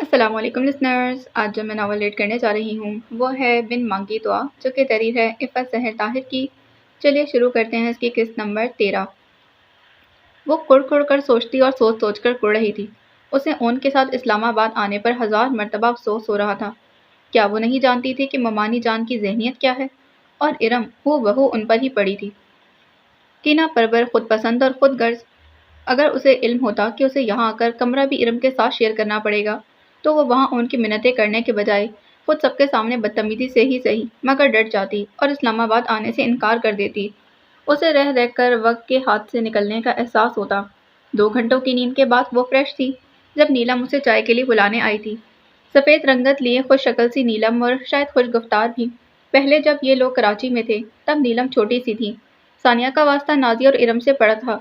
السلام علیکم لسنرز، آج جو میں ناول ریڈ کرنے جا رہی ہوں وہ ہے بن مانگی دعا، جو کہ تحریر ہے عفت سحر طاہر کی۔ چلیے شروع کرتے ہیں اس کی قسط نمبر 13۔ وہ کڑ کڑ کر سوچتی اور سوچ سوچ کر کڑ رہی تھی۔ اسے اون کے ساتھ اسلام آباد آنے پر 1000 مرتبہ افسوس ہو رہا تھا۔ کیا وہ نہیں جانتی تھی کہ ممانی جان کی ذہنیت کیا ہے؟ اور ارم ہو بہو ان پر ہی پڑی تھی، کینہ پرور، خود پسند اور خود غرض۔ اگر اسے علم ہوتا کہ اسے یہاں آ کر کمرہ بھی ارم کے ساتھ شیئر کرنا پڑے گا تو وہ وہاں ان کی منتیں کرنے کے بجائے خود سب کے سامنے بدتمیزی سے ہی صحیح مگر ڈٹ جاتی اور اسلام آباد آنے سے انکار کر دیتی۔ اسے رہ رہ کر وقت کے ہاتھ سے نکلنے کا احساس ہوتا۔ 2 گھنٹوں کی نیند کے بعد وہ فریش تھی جب نیلم اسے چائے کے لیے بلانے آئی تھی۔ سفید رنگت لیے خوش شکل سی نیلم اور شاید خوش گفتار بھی۔ پہلے جب یہ لوگ کراچی میں تھے تب نیلم چھوٹی سی تھی۔ ثانیہ کا واسطہ نازیہ اور ارم سے پڑا تھا۔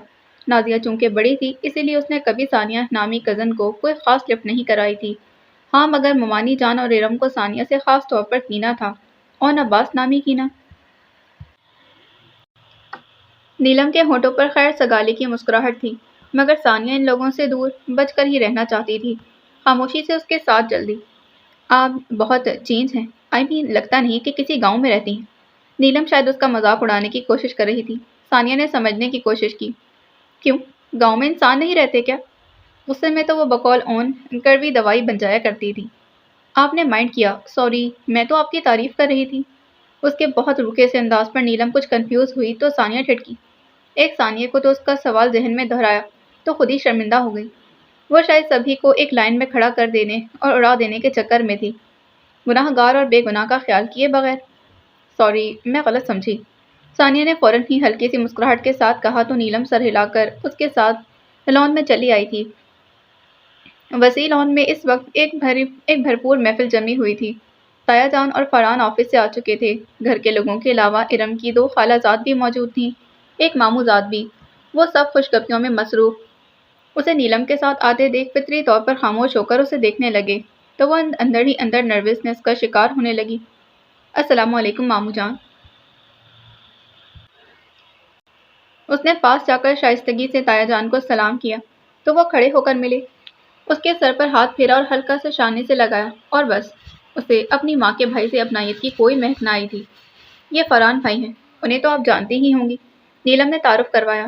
نازیہ چونکہ بڑی تھی اسی لیے اس نے کبھی ثانیہ نامی کزن کو کوئی خاص لفٹ نہیں کرائی تھی۔ ہاں مگر ممانی جان اور ارم کو ثانیہ سے خاص طور پر کینہ تھا، اور عباس نامی کینہ۔ نیلم کے ہونٹوں پر خیر سگالی کی مسکراہٹ تھی، مگر ثانیہ ان لوگوں سے دور بچ کر ہی رہنا چاہتی تھی۔ خاموشی سے اس کے ساتھ چل دی۔ آپ بہت چینج ہیں، لگتا نہیں کہ کسی گاؤں میں رہتی ہیں۔ نیلم شاید اس کا مذاق اڑانے کی کوشش کر رہی تھی۔ ثانیہ نے سمجھنے کی کوشش کی۔ کیوں، گاؤں میں انسان نہیں رہتے کیا؟ غصے میں تو وہ بقول اون کڑوی دوائی بن جایا کرتی تھی۔ آپ نے مائنڈ کیا، سوری، میں تو آپ کی تعریف کر رہی تھی۔ اس کے بہت روکھے سے انداز پر نیلم کچھ کنفیوز ہوئی تو ثانیہ ٹھٹکی۔ ایک ثانیہ کو تو اس کا سوال ذہن میں دہرایا تو خود ہی شرمندہ ہو گئی۔ وہ شاید سبھی کو ایک لائن میں کھڑا کر دینے اور اڑا دینے کے چکر میں تھی، گناہ گار اور بے گناہ کا خیال کیے بغیر۔ سوری، میں غلط سمجھی، ثانیہ نے فوراً ہی ہلکی سی مسکراہٹ کے ساتھ کہا تو نیلم سر ہلا کر اس کے ساتھ لان میں چلی آئی تھی۔ وسیع لان میں اس وقت ایک بھرپور محفل جمی ہوئی تھی۔ تایا جان اور فرحان آفس سے آ چکے تھے۔ گھر کے لوگوں کے علاوہ ارم کی 2 خالہ زاد بھی موجود تھیں، ایک ماموں زاد بھی۔ وہ سب خوش گپیوں میں مصروف۔ اسے نیلم کے ساتھ آتے دیکھ فطری طور پر خاموش ہو کر اسے دیکھنے لگے تو وہ اندر ہی اندر نروسنس کا شکار ہونے لگی۔ السلام علیکم ماموں جان۔ اس نے پاس جا کر شائستگی سے تایا جان کو سلام کیا تو وہ کھڑے ہو کر ملے۔ اس کے سر پر ہاتھ پھیرا اور ہلکا سے شانے سے لگایا، اور بس۔ اسے اپنی ماں کے بھائی سے اپنائیت کی کوئی مہک نہ آئی تھی۔ یہ فرحان بھائی ہیں، انہیں تو آپ جانتی ہی ہوں گی، نیلم نے تعارف کروایا۔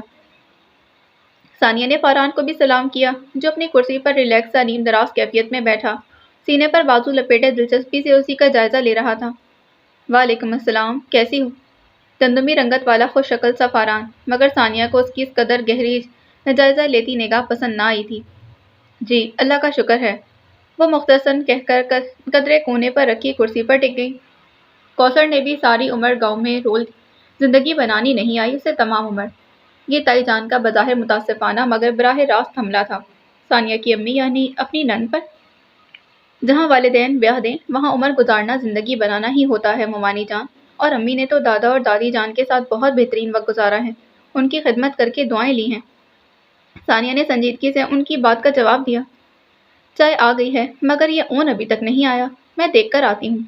ثانیہ نے فرحان کو بھی سلام کیا جو اپنی کرسی پر ریلیکس سا نیم دراز کیفیت میں بیٹھا، سینے پر بازو لپیٹے دلچسپی سے اسی کا جائزہ لے رہا تھا۔ وعلیکم السلام، کیسی ہو؟ دمدمی رنگت والا خوش شکل سا فرحان، مگر ثانیہ کو اس کی اس قدر گہری جائزہ لیتی نگاہ پسند نہ آئی تھی۔ جی اللہ کا شکر ہے، وہ مختصراً کہہ کر قدرے کونے پر رکھی کرسی پر ٹک گئی۔ کوثر نے بھی ساری عمر گاؤں میں رول زندگی بنانی نہیں آئی اسے تمام عمر۔ یہ تائی جان کا بظاہر متاسفانہ مگر براہ راست حملہ تھا ثانیہ کی امی یعنی اپنی نند پر۔ جہاں والدین بیاہ دیں وہاں عمر گزارنا زندگی بنانا ہی ہوتا ہے ممانی جان، اور امی نے تو دادا اور دادی جان کے ساتھ بہت بہترین وقت گزارا ہے، ان کی خدمت کر کے دعائیں لی ہیں۔ ثانیہ نے سنجیدگی سے ان کی بات کا جواب دیا۔ چائے آ گئی ہے مگر یہ اون ابھی تک نہیں آیا، میں دیکھ کر آتی ہوں۔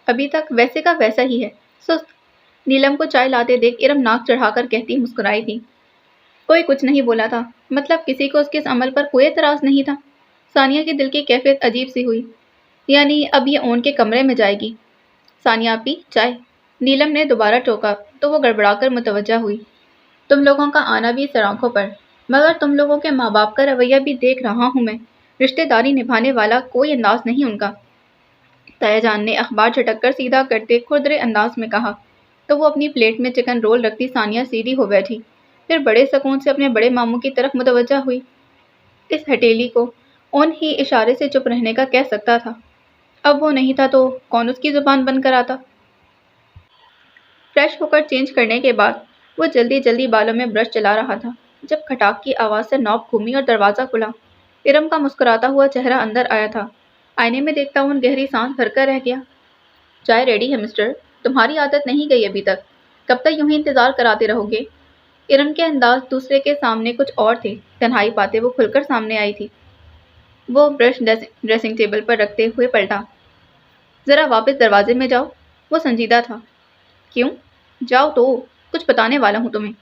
ابھی تک ویسے کا ویسا ہی ہے، سست۔ نیلم کو چائے لاتے دیکھ ارم ناک چڑھا کر کہتی مسکرائی تھی۔ کوئی کچھ نہیں بولا تھا، مطلب کسی کو اس کے اس عمل پر کوئی اعتراض نہیں تھا۔ ثانیہ کی دل کی کیفیت عجیب سی ہوئی، یعنی اب یہ اون کے کمرے میں جائے گی۔ ثانیہ آپی چائے، نیلم نے دوبارہ ٹوکا تو وہ گڑبڑا کر متوجہ ہوئی۔ تم لوگوں کا آنا بھی سر آنکھوں پر، مگر تم لوگوں کے ماں باپ کا رویہ بھی دیکھ رہا ہوں میں، رشتہ داری نبھانے والا کوئی انداز نہیں ان کا۔ تایا جان نے اخبار جھٹک کر سیدھا کرتے کھردرے انداز میں کہا تو وہ اپنی پلیٹ میں چکن رول رکھتی ثانیہ سیدھی ہو بیٹھی، پھر بڑے سکون سے اپنے بڑے ماموں کی طرف متوجہ ہوئی۔ اس ہٹیلی کو اون ہی اشارے سے چپ رہنے کا کہہ سکتا تھا، اب وہ نہیں تھا تو کون اس کی زبان بند کراتا۔ فریش ہو کر چینج کرنے کے بعد وہ جلدی جلدی بالوں میں برش چلا رہا تھا جب کھٹاک کی آواز سے نوب گھومی اور دروازہ کھلا۔ ارم کا مسکراتا ہوا چہرہ اندر آیا تھا۔ آئینے میں دیکھتا ہوں گہری سانس بھر کر رہ گیا۔ چائے ریڈی ہے مسٹر، تمہاری عادت نہیں گئی ابھی تک، کب تک یوں ہی انتظار کراتے رہو گے؟ ارم کے انداز دوسرے کے سامنے کچھ اور تھے، تنہائی پاتے وہ کھل کر سامنے آئی تھی۔ وہ برش ڈریسنگ ٹیبل پر رکھتے ہوئے پلٹا۔ ذرا واپس دروازے میں جاؤ، وہ سنجیدہ تھا۔ کیوں؟ جاؤ تو، کچھ بتانے والا ہوں تمہیں،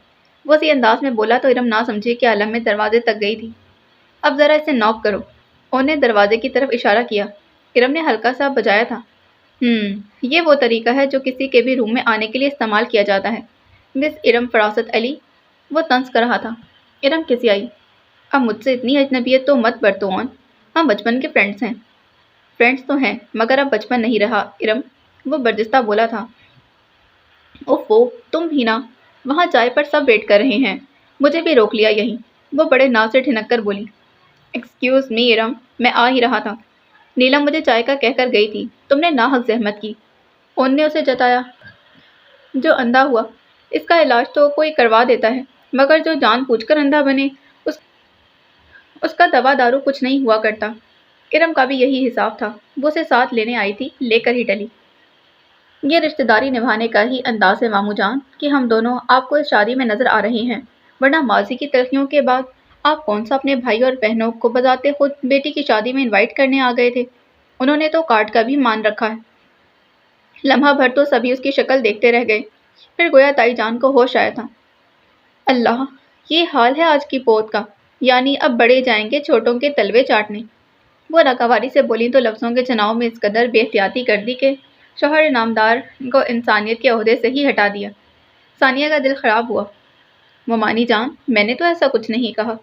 وہ اسی انداز میں بولا تو ارم نہ سمجھے کہ عالم میں دروازے تک گئی تھی۔ اب ذرا اسے ناک کرو، انہوں نے دروازے کی طرف اشارہ کیا۔ ارم نے ہلکا سا بجایا تھا۔ یہ وہ طریقہ ہے جو کسی کے بھی روم میں آنے کے لیے استعمال کیا جاتا ہے۔ مس ارم فراست علی، وہ طنز کر رہا تھا۔ ارم کسی آئی۔ اب مجھ سے اتنی اجنبیت تو مت برتو آن، ہم بچپن کے فرینڈس ہیں۔ فرینڈس تو ہیں مگر اب بچپن نہیں رہا ارم، وہ برجستہ بولا تھا۔ اوفو، تم بھی نا، وہاں چائے پر سب ویٹ کر رہے ہیں، مجھے بھی روک لیا یہیں، وہ بڑے ناز سے ٹھنک کر بولی۔ ایکسکیوز می ارم، میں آ ہی رہا تھا، نیلم مجھے چائے کا کہہ کر گئی تھی، تم نے ناحق زحمت کی، اون نے اسے جتایا۔ جو اندھا ہوا اس کا علاج تو کوئی کروا دیتا ہے، مگر جو جان بوجھ کر اندھا بنے اس کا دوا دارو کچھ نہیں ہوا کرتا۔ ارم کا بھی یہی حساب تھا، وہ اسے ساتھ لینے آئی تھی، لے کر ہی ٹلی۔ یہ رشتہ داری نبھانے کا ہی انداز ہے ماموں جان کہ ہم دونوں آپ کو اس شادی میں نظر آ رہے ہیں، ورنہ ماضی کی تلخیوں کے بعد آپ کون سا اپنے بھائی اور بہنوں کو بذات خود بیٹی کی شادی میں انوائٹ کرنے آ گئے تھے؟ انہوں نے تو کارڈ کا بھی مان رکھا ہے۔ لمحہ بھر تو سبھی اس کی شکل دیکھتے رہ گئے، پھر گویا تائی جان کو ہوش آیا تھا۔ اللہ، یہ حال ہے آج کی پوت کا، یعنی اب بڑے جائیں گے چھوٹوں کے تلوے چاٹنے۔ وہ ناگواری سے بولی تو لفظوں کے چناؤ میں اس قدر بے احتیاطی کر دی کہ شوہر نامدار کو انسانیت کے عہدے سے ہی ہٹا دیا۔ ثانیہ کا دل خراب ہوا۔ ممانی جان، میں نے تو ایسا کچھ نہیں کہا،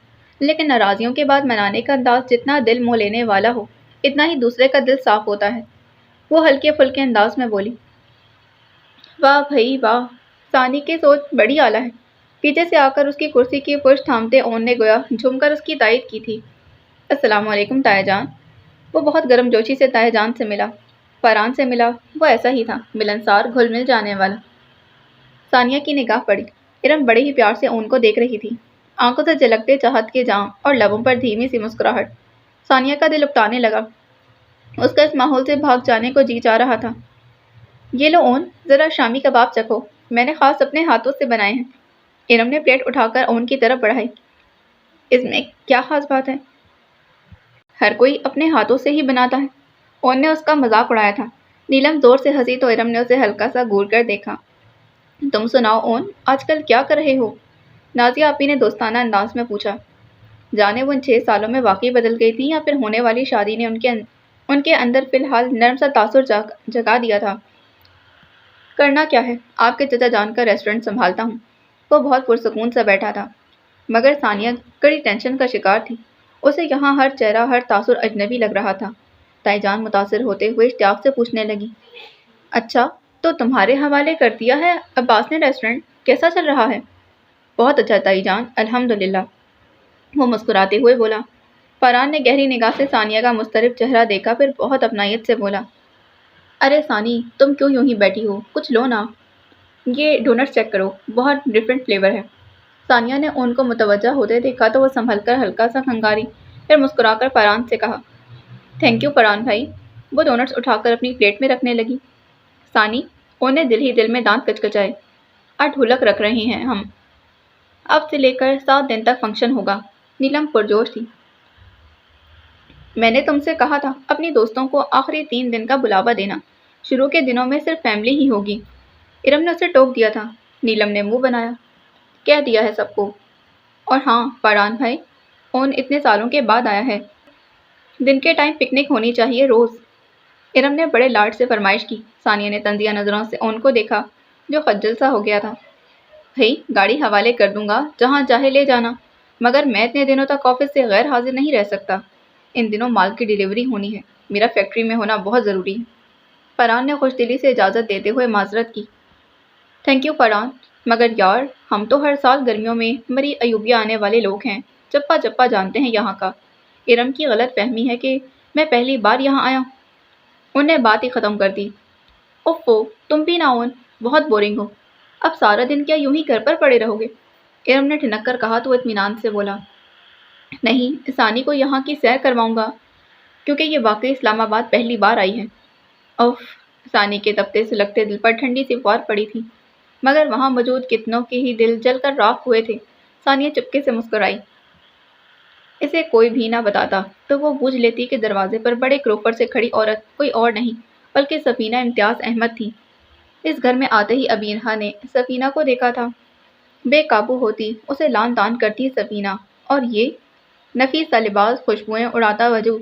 لیکن ناراضیوں کے بعد منانے کا انداز جتنا دل موہ لینے والا ہو، اتنا ہی دوسرے کا دل صاف ہوتا ہے۔ وہ ہلکے پھلکے انداز میں بولی۔ واہ بھئی واہ، ثانی کی سوچ بڑی اعلیٰ ہے۔ پیچھے سے آ کر اس کی کرسی کی پشت تھامتے اون نے گویا جھوم کر اس کی تائید کی تھی۔ السلام علیکم تایا جان۔ وہ بہت گرم جوشی سے تایا جان سے ملا، فرحان سے ملا، وہ ایسا ہی تھا، ملنسار، گھل مل جانے والا۔ ثانیہ کی نگاہ پڑی، ارم بڑے ہی پیار سے اون کو دیکھ رہی تھی، آنکھوں سے جھلکتے چاہت کے جام اور لبوں پر دھیمی سی مسکراہٹ۔ ثانیہ کا دل اکتانے لگا، اس کا اس ماحول سے بھاگ جانے کو جی چاہ رہا تھا۔ یہ لو اون، ذرا شامی کباب چکھو، میں نے خاص اپنے ہاتھوں سے بنائے ہیں۔ ارم نے پلیٹ اٹھا کر اون کی طرف بڑھائی۔ اس میں کیا خاص بات ہے؟ ہر کوئی اپنے ہاتھوں سے ہی بناتا ہے، اون نے اس کا مذاق اڑایا تھا۔ نیلم زور سے ہنسی تو ارم نے اسے ہلکا سا گور کر دیکھا۔ تم سناؤ اون، آج کل کیا کر رہے ہو؟ نازیہ آپی نے دوستانہ انداز میں پوچھا۔ جانے وہ ان 6 سالوں میں واقعی بدل گئی تھی یا پھر ہونے والی شادی نے ان کے اندر فی الحال نرم سا تاثر جگا دیا تھا۔ کرنا کیا ہے، آپ کے چچا جان کا ریسٹورنٹ سنبھالتا ہوں۔ وہ بہت پرسکون سا بیٹھا تھا، مگر ثانیہ کڑی ٹینشن کا شکار تھی، اسے یہاں ہر چہرہ، ہر تاثر اجنبی لگ رہا تھا۔ تائی جان متاثر ہوتے ہوئے اشتیاق سے پوچھنے لگی۔ اچھا، تو تمہارے حوالے کر دیا ہے عباس نے ریسٹورنٹ، کیسا چل رہا ہے؟ بہت اچھا تائی جان، الحمدللہ، وہ مسکراتے ہوئے بولا۔ فرحان نے گہری نگاہ سے ثانیہ کا مضطرب چہرہ دیکھا، پھر بہت اپنائیت سے بولا۔ ارے ثانی، تم کیوں یوں ہی بیٹھی ہو، کچھ لو نا، یہ ڈونٹ چیک کرو، بہت ڈفرینٹ فلیور ہے۔ ثانیہ نے ان کو متوجہ ہوتے دیکھا تو وہ سنبھل کر ہلکا سا کھنگاری، پھر مسکرا کر فرحان سے کہا، تھینک یو فرحان بھائی۔ وہ ڈونٹس اٹھا کر اپنی پلیٹ میں رکھنے لگی۔ ثانی، ان نے دل ہی دل میں دانت کچکچائے۔ آج ڈھولک رکھ رہے ہیں ہم، اب سے لے کر 7 دن تک فنکشن ہوگا۔ نیلم پرجوش تھی۔ میں نے تم سے کہا تھا اپنی دوستوں کو آخری 3 دن کا بلاوا دینا، شروع کے دنوں میں صرف فیملی ہی ہوگی۔ ارم نے اسے ٹوک دیا تھا۔ نیلم نے منہ بنایا، کہہ دیا ہے سب کو۔ اور ہاں فرحان بھائی، اون اتنے سالوں کے بعد آیا ہے، دن کے ٹائم پکنک ہونی چاہیے روز۔ ارم نے بڑے لاڈ سے فرمائش کی۔ ثانیہ نے طنزیہ نظروں سے اون کو دیکھا جو خجل سا ہو گیا تھا۔ بھئی گاڑی حوالے کر دوں گا، جہاں چاہے لے جانا، مگر میں اتنے دنوں تک آفس سے غیر حاضر نہیں رہ سکتا، ان دنوں مال کی ڈیلیوری ہونی ہے، میرا فیکٹری میں ہونا بہت ضروری ہے۔ فرحان نے خوش دلی سے اجازت دیتے ہوئے معذرت کی۔ تھینک یو فرحان، مگر یار ہم تو ہر سال گرمیوں میں مری ایوبیہ آنے والے لوگ ہیں، چپا چپا جانتے ہیں یہاں کا۔ ارم کی غلط فہمی ہے کہ میں پہلی بار یہاں آیا ہوں۔ ان نے بات ہی ختم کر دی۔ اوفو، تم بھی نہ اون، بہت بورنگ ہو، اب سارا دن کیا یوں ہی گھر پر پڑے رہو گے؟ ارم نے ٹھنک کر کہا تو اطمینان سے بولا، نہیں، ثانی کو یہاں کی سیر کرواؤں گا، کیونکہ یہ واقعی اسلام آباد پہلی بار آئی ہے۔ اوف، ثانی کے تپتے سلگتے دل پر ٹھنڈی سی فوار پڑی تھی، مگر وہاں موجود کتنوں کے ہی دل جل کر راکھ ہوئے تھے۔ ثانیہ چپکے سے مسکرائی۔ اسے کوئی بھی نہ بتاتا تو وہ بوجھ لیتی کہ دروازے پر بڑے کروپر سے کھڑی عورت کوئی اور نہیں بلکہ سفینہ امتیاز احمد تھی۔ اس گھر میں آتے ہی ابینہ نے سفینہ کو دیکھا تھا، بے قابو ہوتی، اسے لان تان کرتی سفینہ، اور یہ نفیس سا لباس، خوشبوئیں اڑاتا وجود،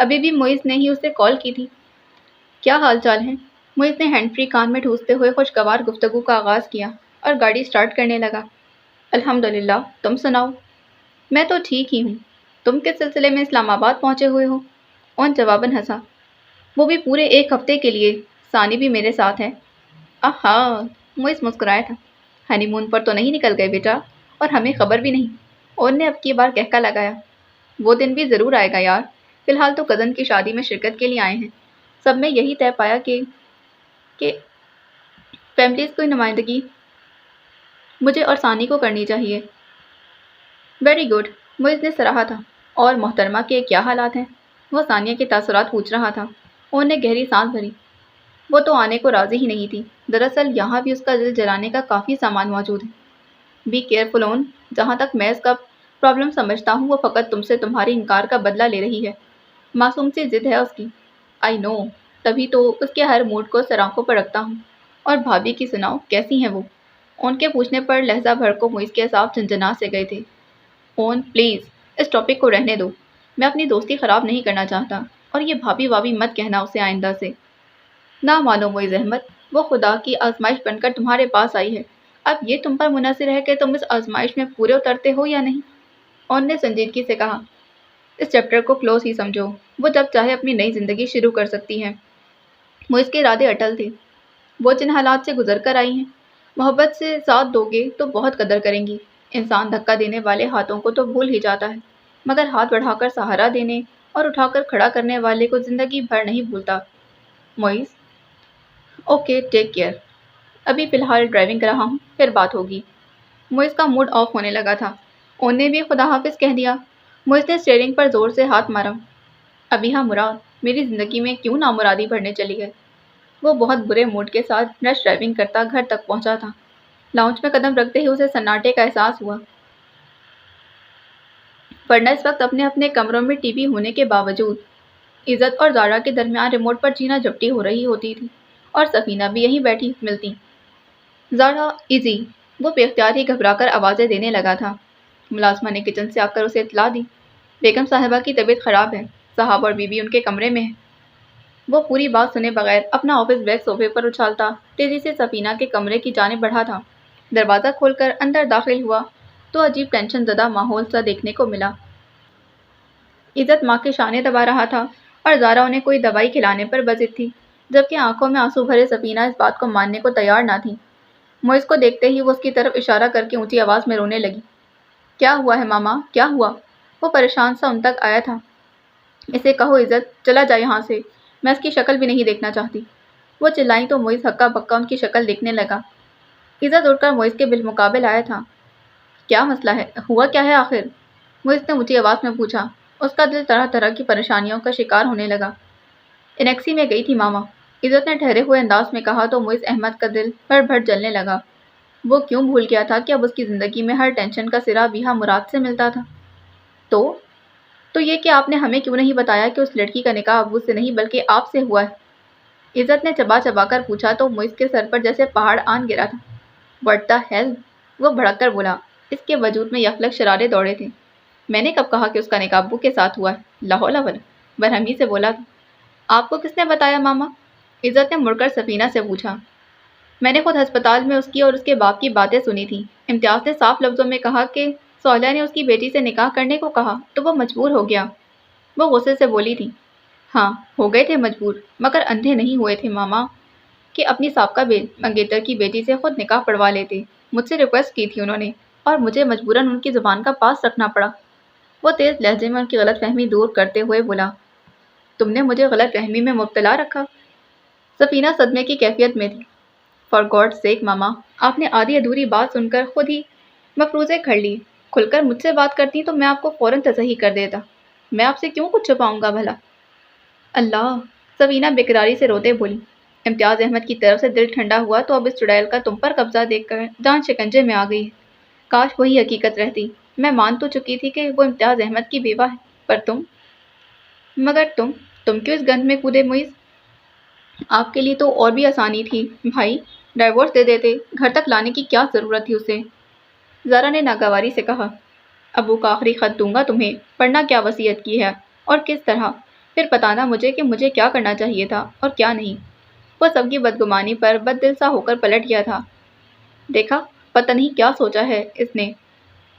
ابھی بھی معیز نے ہی اسے کال کی تھی۔ کیا حال چال ہے؟ معیز نے ہینڈ فری کان میں ٹھوستے ہوئے خوشگوار گفتگو کا آغاز کیا اور گاڑی سٹارٹ کرنے لگا۔ الحمدللہ، تم سناؤ؟ میں تو ٹھیک ہی ہوں۔ تم کس سلسلے میں اسلام آباد پہنچے ہوئے ہو؟ اون جواباً ہنسا۔ وہ بھی پورے 1 ہفتے کے لیے، ثانی بھی میرے ساتھ ہے۔ آہا، معیز مسکرایا تھا۔ ہنی مون پر تو نہیں نکل گئے بیٹا، اور ہمیں خبر بھی نہیں۔ اون نے اب کی بار کہکا لگایا۔ وہ دن بھی ضرور آئے گا یار، فی الحال تو کزن کی شادی میں شرکت کے لیے آئے ہیں۔ سب میں یہی طے پایا کہ فیملیز کی نمائندگی مجھے اور ثانی کو کرنی چاہیے۔ ویری گڈ، معیز نے سراہا تھا۔ اور محترمہ کے کیا حالات ہیں؟ وہ ثانیہ کے تاثرات پوچھ رہا تھا۔ اون نے گہری سانس بھری۔ وہ تو آنے کو راضی ہی نہیں تھی۔ دراصل یہاں بھی اس کا دل جلانے کا کافی سامان موجود ہے۔ بی کیئرفل اون، جہاں تک میں اس کا پرابلم سمجھتا ہوں وہ فقط تم سے تمہاری انکار کا بدلہ لے رہی ہے۔ معصوم سی ضد ہے اس کی۔ آئی نو، تبھی تو اس کے ہر موڈ کو سر آنکھوں پر رکھتا ہوں۔ اور بھابھی کی سناؤ، کیسی ہیں وہ؟ اون کے پوچھنے پر لہجہ بھر کو معیز کے اعصاب جھنجھنا سے گئے تھے۔ اون پلیز، اس ٹاپک کو رہنے دو۔ میں اپنی دوستی خراب نہیں کرنا چاہتا، اور یہ بھابھی وابھی مت کہنا اسے آئندہ سے۔ نہ مانو معیز احمد، وہ خدا کی آزمائش بن کر تمہارے پاس آئی ہے۔ اب یہ تم پر منحصر ہے کہ تم اس آزمائش میں پورے اترتے ہو یا نہیں۔ اون نے سنجیدگی سے کہا۔ اس چیپٹر کو کلوز ہی سمجھو، وہ جب چاہے اپنی نئی زندگی شروع کر سکتی ہے۔ معیز کے ارادے اٹل تھے۔ وہ جن حالات سے گزر کر آئی ہیں، محبت سے ساتھ دو گے تو بہت قدر کریں گی۔ انسان دھکا دینے والے ہاتھوں کو تو بھول ہی جاتا ہے، مگر ہاتھ بڑھا کر سہارا دینے اور اٹھا کر کھڑا کرنے والے کو زندگی بھر نہیں بھولتا۔ معیز، اوکے ٹیک کیئر، ابھی فی الحال ڈرائیونگ کر رہا ہوں، پھر بات ہوگی۔ معیز کا موڈ آف ہونے لگا تھا۔ اون نے بھی خدا حافظ کہہ دیا۔ معیز نے اسٹیئرنگ پر زور سے ہاتھ مارا۔ ابھی ہاں مراد، میری زندگی میں کیوں نامرادی بڑھنے چلی ہے؟ وہ بہت برے موڈ کے ساتھ رش ڈرائیونگ کرتا گھر تک پہنچا تھا۔ لاؤنج میں قدم رکھتے ہی اسے سناٹے کا احساس ہوا، ورنہ اس وقت اپنے اپنے کمروں میں ٹی وی ہونے کے باوجود عزت اور زارا کے درمیان ریموٹ پر چینا جھپٹی ہو رہی ہوتی تھی، اور سفینہ بھی یہیں بیٹھی ملتی۔ زارا ایزی، وہ بے اختیار ہی گھبرا کر آوازیں دینے لگا تھا۔ ملازمہ نے کچن سے آ کر اسے اطلاع دی، بیگم صاحبہ کی طبیعت خراب ہے، صاحب اور بیوی ان کے کمرے میں ہیں۔ وہ پوری بات سنے بغیر اپنا آفس بیگ صوفے پر اچھالتا تیزی سے سفینہ کے کمرے کی جانب بڑھا تھا۔ دروازہ کھول کر اندر داخل ہوا تو عجیب ٹینشن زدہ ماحول سا دیکھنے کو ملا۔ عزت ماں کے شانے دبا رہا تھا اور زارا انہیں کوئی دوائی کھلانے پر بضد تھی، جبکہ آنکھوں میں آنسو بھرے سفینہ اس بات کو ماننے کو تیار نہ تھی۔ معیز کو دیکھتے ہی وہ اس کی طرف اشارہ کر کے اونچی آواز میں رونے لگی۔ کیا ہوا ہے ماما، کیا ہوا؟ وہ پریشان سا ان تک آیا تھا۔ اسے کہو عزت چلا جائے یہاں سے، میں اس کی شکل بھی نہیں دیکھنا چاہتی۔ وہ چلائیں تو معیز ہکا بکا ان کی شکل دیکھنے لگا۔ عزت اٹھ کر معیز کے بالمقابل آیا تھا۔ کیا مسئلہ ہے، ہوا کیا ہے آخر؟ معیز نے اونچی آواز میں پوچھا۔ اس کا دل طرح طرح کی پریشانیوں کا شکار ہونے لگا۔ انیکسی میں گئی تھی ماما، عزت نے ٹھہرے ہوئے انداز میں کہا تو معیز احمد کا دل بھر بھر جلنے لگا۔ وہ کیوں بھول گیا تھا کہ اب اس کی زندگی میں ہر ٹینشن کا سرا بیہا مراد سے ملتا تھا۔ تو یہ کہ آپ نے ہمیں کیوں نہیں بتایا کہ اس لڑکی کا نکاح ابو سے نہیں بلکہ آپ سے ہوا ہے؟ عزت نے چبا چبا کر پوچھا تو معیز کے سر پر جیسے پہاڑ آن گرا تھا۔ واٹ دا ہیل، وہ بھڑک کر بولا۔ اس کے وجود میں یخلک شرارے دوڑے تھے۔ میں نے کب کہا کہ اس کا نکاح ابو کے ساتھ ہوا ہے؟ لا حول ولا، برہمی سے بولا تھا۔ آپ کو کس نے بتایا ماما؟ عزت نے مڑ کر سفینہ سے پوچھا۔ میں نے خود ہسپتال میں اس کی اور اس کے باپ کی باتیں سنی تھی۔ امتیاز نے صاف لفظوں میں کہا کہ سہیلہ نے اس کی بیٹی سے نکاح کرنے کو کہا تو وہ مجبور ہو گیا۔ وہ غصے سے بولی تھی۔ ہاں ہو گئے تھے مجبور، مگر اندھے نہیں ہوئے تھے ماما کہ اپنی سابقہ منگیتر کی بیٹی سے خود نکاح پڑھوا لیتے۔ مجھ سے ریکویسٹ کی تھی انہوں نے، اور مجھے مجبوراً ان کی زبان کا پاس رکھنا پڑا۔ وہ تیز لہجے میں ان کی غلط فہمی دور کرتے ہوئے بولا۔ تم نے مجھے غلط فہمی میں مبتلا رکھا؟ سفینہ صدمے کی کیفیت میں تھی۔ فار گاڈ سیک ماما، آپ نے آدھی ادھوری بات سن کر خود ہی مفروضے کھڑ لی۔ کھل کر مجھ سے بات کرتی تو میں آپ کو فوراً تصحیح کر دیتا۔ میں آپ سے کیوں کچھ چھپاؤں گا بھلا؟ اللہ، سفینہ بےقراری سے روتے بولی۔ امتیاز احمد کی طرف سے دل ٹھنڈا ہوا تو اب اس چڑیل کا تم پر قبضہ دیکھ کر جان شکنجے میں آ گئی ہے۔ کاش وہی حقیقت رہتی۔ میں مان تو چکی تھی کہ وہ امتیاز احمد کی بیوہ ہے، پر مگر تم کیوں اس گند میں کودے معیز؟ آپ کے لیے تو اور بھی آسانی تھی بھائی، ڈائیورس دے دیتے، گھر تک لانے کی کیا ضرورت تھی اسے؟ زارا نے ناگواری سے کہا۔ ابو کا آخری خط دوں گا تمہیں، پڑھنا کیا وصیت کی ہے اور کس طرح، پھر بتانا مجھے کہ مجھے کیا کرنا چاہیے تھا اور کیا نہیں۔ وہ سب کی بدگمانی پر بد دل سا ہو کر پلٹ گیا تھا۔ دیکھا، پتہ نہیں کیا سوچا ہے اس نے۔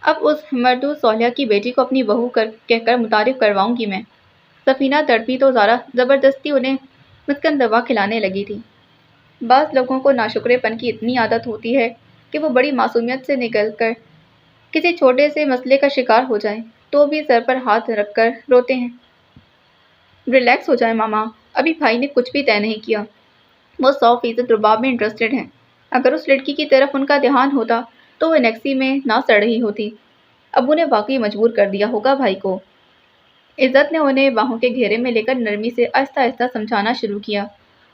اب اس مردود صالحہ کی بیٹی کو اپنی بہو کہہ کر متعارف کرواؤں گی میں۔ سفینہ تڑپی تو زارا زبردستی انہیں مسکن دوا کھلانے لگی تھی۔ بعض لوگوں کو ناشکرے پن کی اتنی عادت ہوتی ہے کہ وہ بڑی معصومیت سے نکل کر کسی چھوٹے سے مسئلے کا شکار ہو جائیں تو بھی سر پر ہاتھ رکھ کر روتے ہیں۔ ریلیکس ہو جائیں ماما، ابھی بھائی نے کچھ بھی طے نہیں کیا۔ وہ 100% رباب میں انٹرسٹڈ ہیں۔ اگر اس لڑکی کی طرف ان کا دھیان ہوتا تو وہ انیکسی میں نہ سڑ رہی ہوتی۔ ابو نے واقعی مجبور کر دیا ہوگا بھائی کو۔ عزت نے انہیں باہوں کے گھیرے میں لے کر نرمی سے آہستہ آہستہ سمجھانا شروع کیا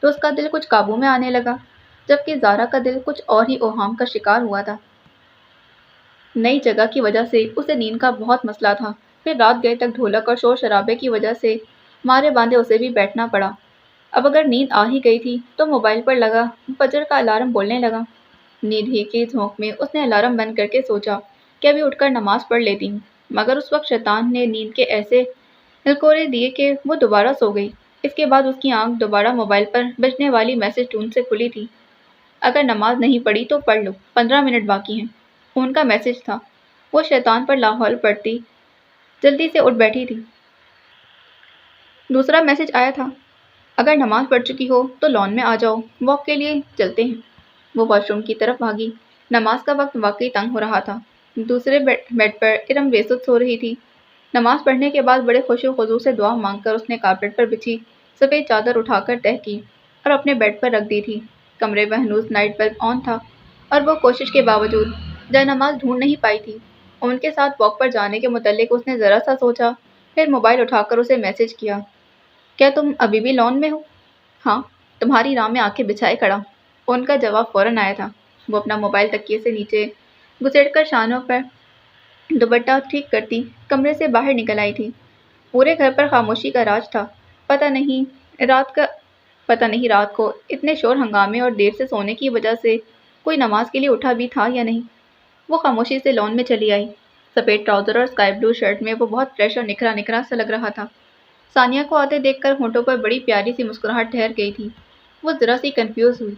تو اس کا دل کچھ قابو میں آنے لگا، جبکہ زارا کا دل کچھ اور ہی اوہام کا شکار ہوا تھا۔ نئی جگہ کی وجہ سے اسے نیند کا بہت مسئلہ تھا، پھر رات گئے تک ڈھولک اور شور شرابے کی وجہ سے مارے باندھے اسے بھی بیٹھنا پڑا۔ اب اگر نیند آ ہی گئی تھی تو موبائل پر لگا فجر کا الارم بولنے لگا۔ نیند ہی کی جھونک میں اس نے الارم بند کر کے سوچا کہ ابھی اٹھ کر نماز پڑھ لیتی ہوں، مگر اس وقت شیطان نے نیند کے ایسے ہلکورے دیے کہ وہ دوبارہ سو گئی۔ اس کے بعد اس کی آنکھ دوبارہ موبائل پر بجنے والی میسج ٹون سے کھلی تھی۔ اگر نماز نہیں پڑھی تو پڑھ لو، 15 منٹ باقی ہیں۔ ان کا میسج تھا۔ وہ شیطان پر لاحول پڑتی جلدی سے اٹھ بیٹھی تھی۔ دوسرا میسج آیا تھا، اگر نماز پڑھ چکی ہو تو لان میں آ جاؤ، واک کے لیے چلتے ہیں۔ وہ واش روم کی طرف بھاگی۔ نماز کا وقت واقعی تنگ ہو رہا تھا۔ دوسرے بیڈ پر ارم بیست سو رہی تھی۔ نماز پڑھنے کے بعد بڑے خوش و خضوع سے دعا مانگ کر اس نے کارپیٹ پر بچھی سفید چادر اٹھا کر تہہ کی اور اپنے بیڈ پر رکھ دی تھی۔ کمرے میں ہنوز نائٹ بلب آن تھا اور وہ کوشش کے باوجود جائے نماز ڈھونڈ نہیں پائی تھی۔ ان کے ساتھ واک پر جانے کے متعلق اس نے ذرا سا سوچا، پھر موبائل اٹھا کر اسے میسج کیا، کیا تم ابھی بھی لان میں ہو؟ ہاں، تمہاری راہ میں آنکھیں بچھائے کھڑا۔ ان کا جواب فوراً آیا تھا۔ وہ اپنا موبائل تکیے سے نیچے گھسیٹ کر شانوں پر دوپٹہ ٹھیک کرتی کمرے سے باہر نکل آئی تھی۔ پورے گھر پر خاموشی کا راج تھا۔ پتہ نہیں رات کو اتنے شور ہنگامے اور دیر سے سونے کی وجہ سے کوئی نماز کے لیے اٹھا بھی تھا یا نہیں۔ وہ خاموشی سے لان میں چلی آئی۔ سفید ٹراؤزر اور اسکائی بلو شرٹ میں وہ بہت فریش اور نکھرا نکھرا سا لگ رہا تھا۔ ثانیہ کو آتے دیکھ کر ہونٹوں پر بڑی پیاری سی مسکراہٹ ٹھہر گئی تھی۔ وہ ذرا سی کنفیوز ہوئی۔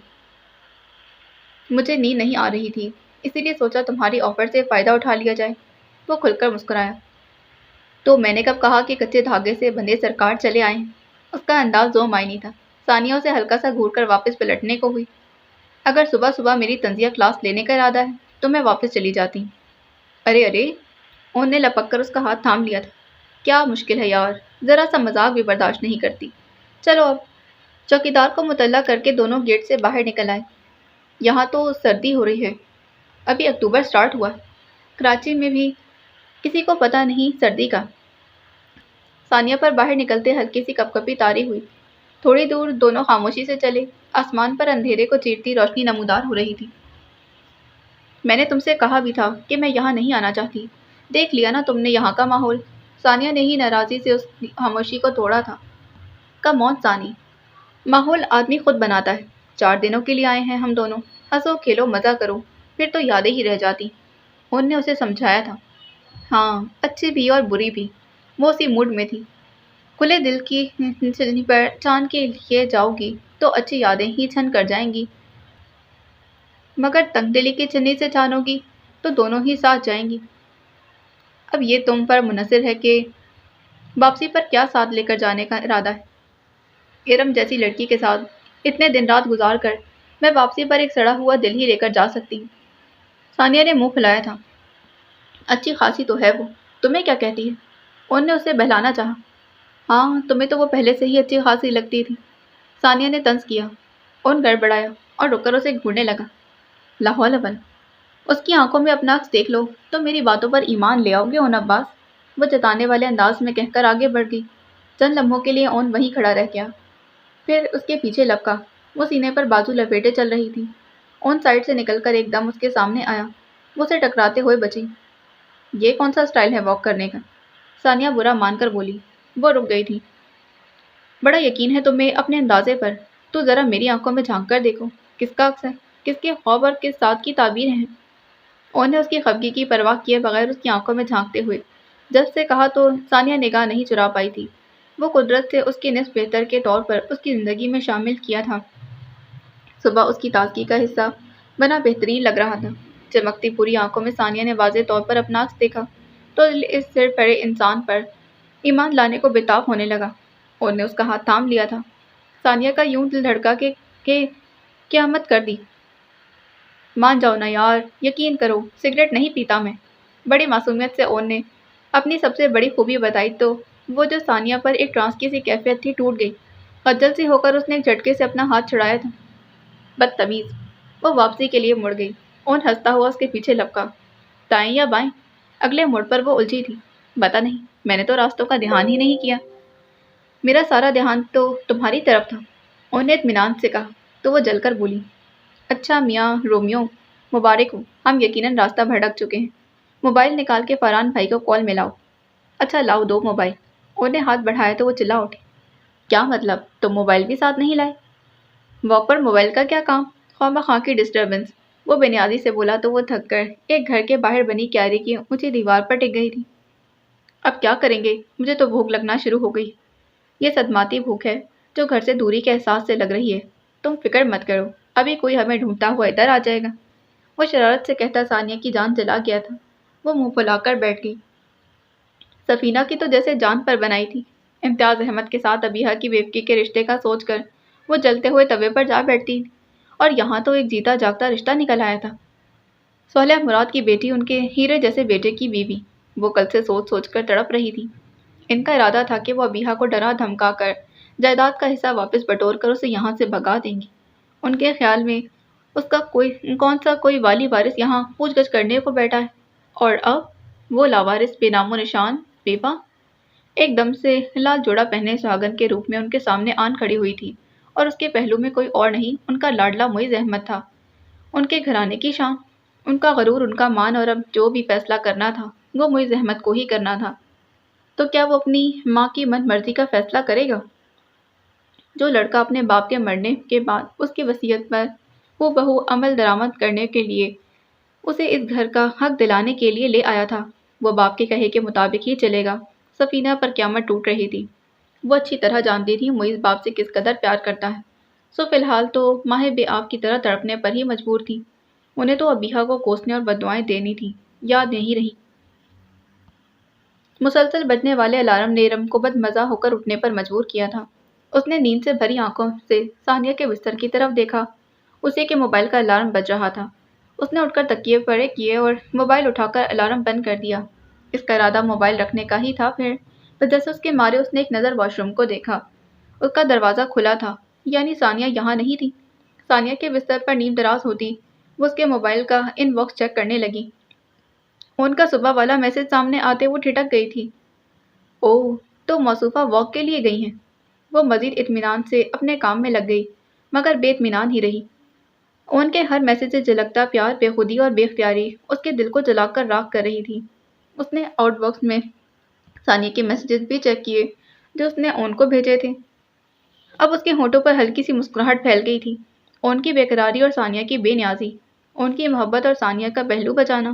مجھے نیند نہیں آ رہی تھی، اسی لیے سوچا تمہاری آفر سے فائدہ اٹھا لیا جائے۔ وہ کھل کر مسکرایا۔ تو میں نے کب کہا کہ کچے دھاگے سے بندھے سرکار چلے آئے؟ اس کا انداز دو معنی تھا۔ ثانیہ اسے ہلکا سا گھور کر واپس پلٹنے کو ہوئی۔ اگر صبح صبح میری تنزیہ کلاس لینے کا ارادہ ہے تو میں واپس چلی جاتی۔ ارے ارے، انہوں نے لپک کر اس کا ہاتھ تھام لیا تھا۔ کیا مشکل ہے یار، ذرا سا مذاق بھی برداشت نہیں کرتی۔ چلو اب۔ چوکیدار کو مطلع کر کے دونوں گیٹ سے باہر نکل آئے۔ یہاں تو سردی ہو رہی ہے، ابھی اکتوبر سٹارٹ ہوا ہے، کراچی میں بھی کسی کو پتہ نہیں سردی کا۔ ثانیہ پر باہر نکلتے ہلکی سی کپکپی طاری ہوئی۔ تھوڑی دور دونوں خاموشی سے چلے۔ آسمان پر اندھیرے کو چیرتی روشنی نمودار ہو رہی تھی۔ میں نے تم سے کہا بھی تھا کہ میں یہاں نہیں آنا چاہتی، دیکھ لیا نا تم نے یہاں کا ماحول۔ ثانیہ نے ہی ناراضی سے اس خاموشی کو توڑا تھا۔ کم آن ثانی، ماحول آدمی خود بناتا ہے۔ 4 دنوں کے لیے آئے ہیں ہم دونوں، ہنسو کھیلو مزہ کرو، پھر تو یادیں ہی رہ جاتی۔ ان نے اسے سمجھایا تھا۔ ہاں، اچھی بھی اور بری بھی۔ وہ اسی موڈ میں تھی۔ کھلے دل کی چلنی پر چاند کے لیے جاؤ گی تو اچھی یادیں ہی چھن کر جائیں گی، مگر تنگ دلی کی چنی سے چھانو گی تو دونوں ہی ساتھ جائیں گی۔ اب یہ تم پر منحصر ہے کہ واپسی پر کیا ساتھ لے کر جانے کا ارادہ ہے۔ ارم جیسی لڑکی کے ساتھ اتنے دن رات گزار کر میں واپسی پر ایک سڑا ہوا دل ہی لے کر جا سکتی ہوں۔ ثانیہ نے منہ پھلایا تھا۔ اچھی خاصی تو ہے وہ، تمہیں کیا کہتی ہے؟ ان نے اسے بہلانا چاہا۔ ہاں، تمہیں تو وہ پہلے سے ہی اچھی خاصی لگتی تھی۔ ثانیہ نے طنز کیا۔ ان گڑبڑایا اور رک کر اسے گھورنے لگا۔ لا حول ولا۔ اس کی آنکھوں میں اپنا عکس دیکھ لو تو میری باتوں پر ایمان لے آؤ گے اون عباس، وہ جتانے والے انداز میں کہہ کر آگے بڑھ گئی۔ چند لمحوں کے لیے اون وہیں کھڑا رہ گیا، پھر اس کے پیچھے لپکا۔ وہ سینے پر بازو لپیٹے چل رہی تھی۔ اون سائڈ سے نکل کر ایک دم اس کے سامنے آیا۔ وہ اسے ٹکراتے ہوئے بچی۔ یہ کون سا سٹائل ہے واک کرنے کا؟ ثانیہ برا مان کر بولی۔ وہ رک گئی تھی۔ بڑا یقین ہے تمہیں اپنے اندازے پر، تو ذرا میری آنکھوں میں جھانک کر دیکھو، کس کا عکس ہے، کس کے خواب اور کس ساتھ کی تعبیر ہیں۔ انہوں نے اس کی خفگی کی پرواہ کیے بغیر اس کی آنکھوں میں جھانکتے ہوئے جب سے کہا تو ثانیہ نگاہ نہیں چرا پائی تھی، وہ قدرت سے اس کے نصف بہتر کے طور پر اس کی زندگی میں شامل کیا تھا۔ صبح اس کی تازگی کا حصہ بنا بہترین لگ رہا تھا۔ چمکتی پوری آنکھوں میں ثانیہ نے واضح طور پر اپنا عکس دیکھا تو دل اس سر پڑے انسان پر ایمان لانے کو بےتاب ہونے لگا۔ اور نے اس کا ہاتھ تھام لیا تھا۔ ثانیہ کا یوں دل دھڑکا کہ قیامت کر دی۔ مان جاؤ نا یار، یقین کرو، سگریٹ نہیں پیتا میں۔ بڑی معصومیت سے اون نے اپنی سب سے بڑی خوبی بتائی تو وہ جو ثانیہ پر ایک ٹرانس کی سی کیفیت تھی ٹوٹ گئی۔ خجل سی ہو کر اس نے ایک جھٹکے سے اپنا ہاتھ چھڑایا تھا۔ بدتمیز! وہ واپسی کے لیے مڑ گئی۔ اون ہنستا ہوا اس کے پیچھے لپکا۔ دائیں یا بائیں؟ اگلے موڑ پر وہ الجھی تھی۔ پتا نہیں، میں نے تو راستوں کا دھیان ہی نہیں کیا۔ میرا سارا دھیان تو تمہاری طرف تھا، اون نے اطمینان سے کہا تو وہ جل کر بولی۔ اچھا میاں رومیو، مبارک ہو، ہم یقیناً راستہ بھٹک چکے ہیں۔ موبائل نکال کے فرحان بھائی کو کال ملاؤ۔ اچھا لاؤ دو موبائل۔ اون نے ہاتھ بڑھایا تو وہ چلا اٹھی۔ کیا مطلب، تم موبائل بھی ساتھ نہیں لائے؟ واک پر موبائل کا کیا کام، خواہ مخواہ کی ڈسٹربنس، وہ بے نیازی سے بولا تو وہ تھک کر ایک گھر کے باہر بنی کیاری کی اونچی دیوار پر ٹک گئی تھی۔ اب کیا کریں گے، مجھے تو بھوک لگنا شروع ہو گئی۔ یہ صدماتی بھوک ہے جو گھر سے دوری کے احساس سے لگ رہی ہے۔ تم فکر مت کرو، ابھی کوئی ہمیں ڈھونڈتا ہوا ادھر آ جائے گا، وہ شرارت سے کہتا ثانیہ کی جان جلا گیا تھا۔ وہ منہ پھلا کر بیٹھ گئی۔ سفینہ کی تو جیسے جان پر بنائی تھی۔ امتیاز احمد کے ساتھ ابیحہ کی بیوقی کے رشتے کا سوچ کر وہ جلتے ہوئے توے پر جا بیٹھتی، اور یہاں تو ایک جیتا جاگتا رشتہ نکل آیا تھا۔ صالح مراد کی بیٹی ان کے ہیرے جیسے بیٹے کی بیوی، وہ کل سے سوچ سوچ کر تڑپ رہی تھی۔ ان کا ارادہ تھا کہ وہ ابیحہ کو ڈرا دھمکا کر جائیداد کا حصہ واپس بٹور کر اسے یہاں سے بھگا دیں گی۔ ان کے خیال میں اس کا کون سا کوئی والی وارث یہاں پوچھ گچھ کرنے کو بیٹھا ہے، اور اب وہ لاوارث بے نام و نشان بیوہ ایک دم سے لال جوڑا پہنے سہاگن کے روپ میں ان کے سامنے آن کھڑی ہوئی تھی، اور اس کے پہلو میں کوئی اور نہیں ان کا لاڈلا معیز احمد تھا، ان کے گھرانے کی شان، ان کا غرور، ان کا مان، اور اب جو بھی فیصلہ کرنا تھا وہ معیز احمد کو ہی کرنا تھا۔ تو کیا وہ اپنی ماں کی من مرضی کا فیصلہ کرے گا؟ جو لڑکا اپنے باپ کے مرنے کے بعد اس کی وصیت پر وہ بہو عمل درآمد کرنے کے لیے اسے اس گھر کا حق دلانے کے لیے لے آیا تھا، وہ باپ کے کہے کے مطابق ہی چلے گا۔ سفینہ پر قیامت ٹوٹ رہی تھی۔ وہ اچھی طرح جانتی تھی معیز باپ سے کس قدر پیار کرتا ہے، سو فی الحال تو ماہ بے آپ کی طرح تڑپنے پر ہی مجبور تھی۔ انہیں تو ابیحہ کو کوسنے اور بددعائیں دینی تھی، یاد نہیں رہی۔ مسلسل بجنے والے الارم نے ارم کو بد مزہ ہو کر اٹھنے پر مجبور کیا تھا۔ اس نے نیند سے بھری آنکھوں سے ثانیہ کے بستر کی طرف دیکھا۔ اسی کے موبائل کا الارم بج رہا تھا۔ اس نے اٹھ کر تکیے پڑے کیے اور موبائل اٹھا کر الارم بند کر دیا۔ اس کا ارادہ موبائل رکھنے کا ہی تھا، پھر تجسس کے مارے اس نے ایک نظر واش روم کو دیکھا۔ اس کا دروازہ کھلا تھا، یعنی ثانیہ یہاں نہیں تھی۔ ثانیہ کے بستر پر نیم دراز ہوتی وہ اس کے موبائل کا ان باکس چیک کرنے لگی۔ ان کا صبح والا میسج سامنے آتے وہ ٹھٹک گئی تھی۔ اوہ، تو موصوفہ واک کے لیے گئی ہیں۔ وہ مزید اطمینان سے اپنے کام میں لگ گئی، مگر بے اطمینان ہی رہی۔ ان کے ہر میسج سے جھلکتا پیار بے خودی اور بے اختیاری اس کے دل کو جلا کر راکھ کر رہی تھی۔ اس نے آؤٹ باکس میں ثانیہ کے میسیجز بھی چیک کیے جو اس نے اون کو بھیجے تھے۔ اب اس کے ہونٹوں پر ہلکی سی مسکراہٹ پھیل گئی تھی۔ اون کی بے قراری اور ثانیہ کی بے نیازی، ان کی محبت اور ثانیہ کا پہلو بچانا۔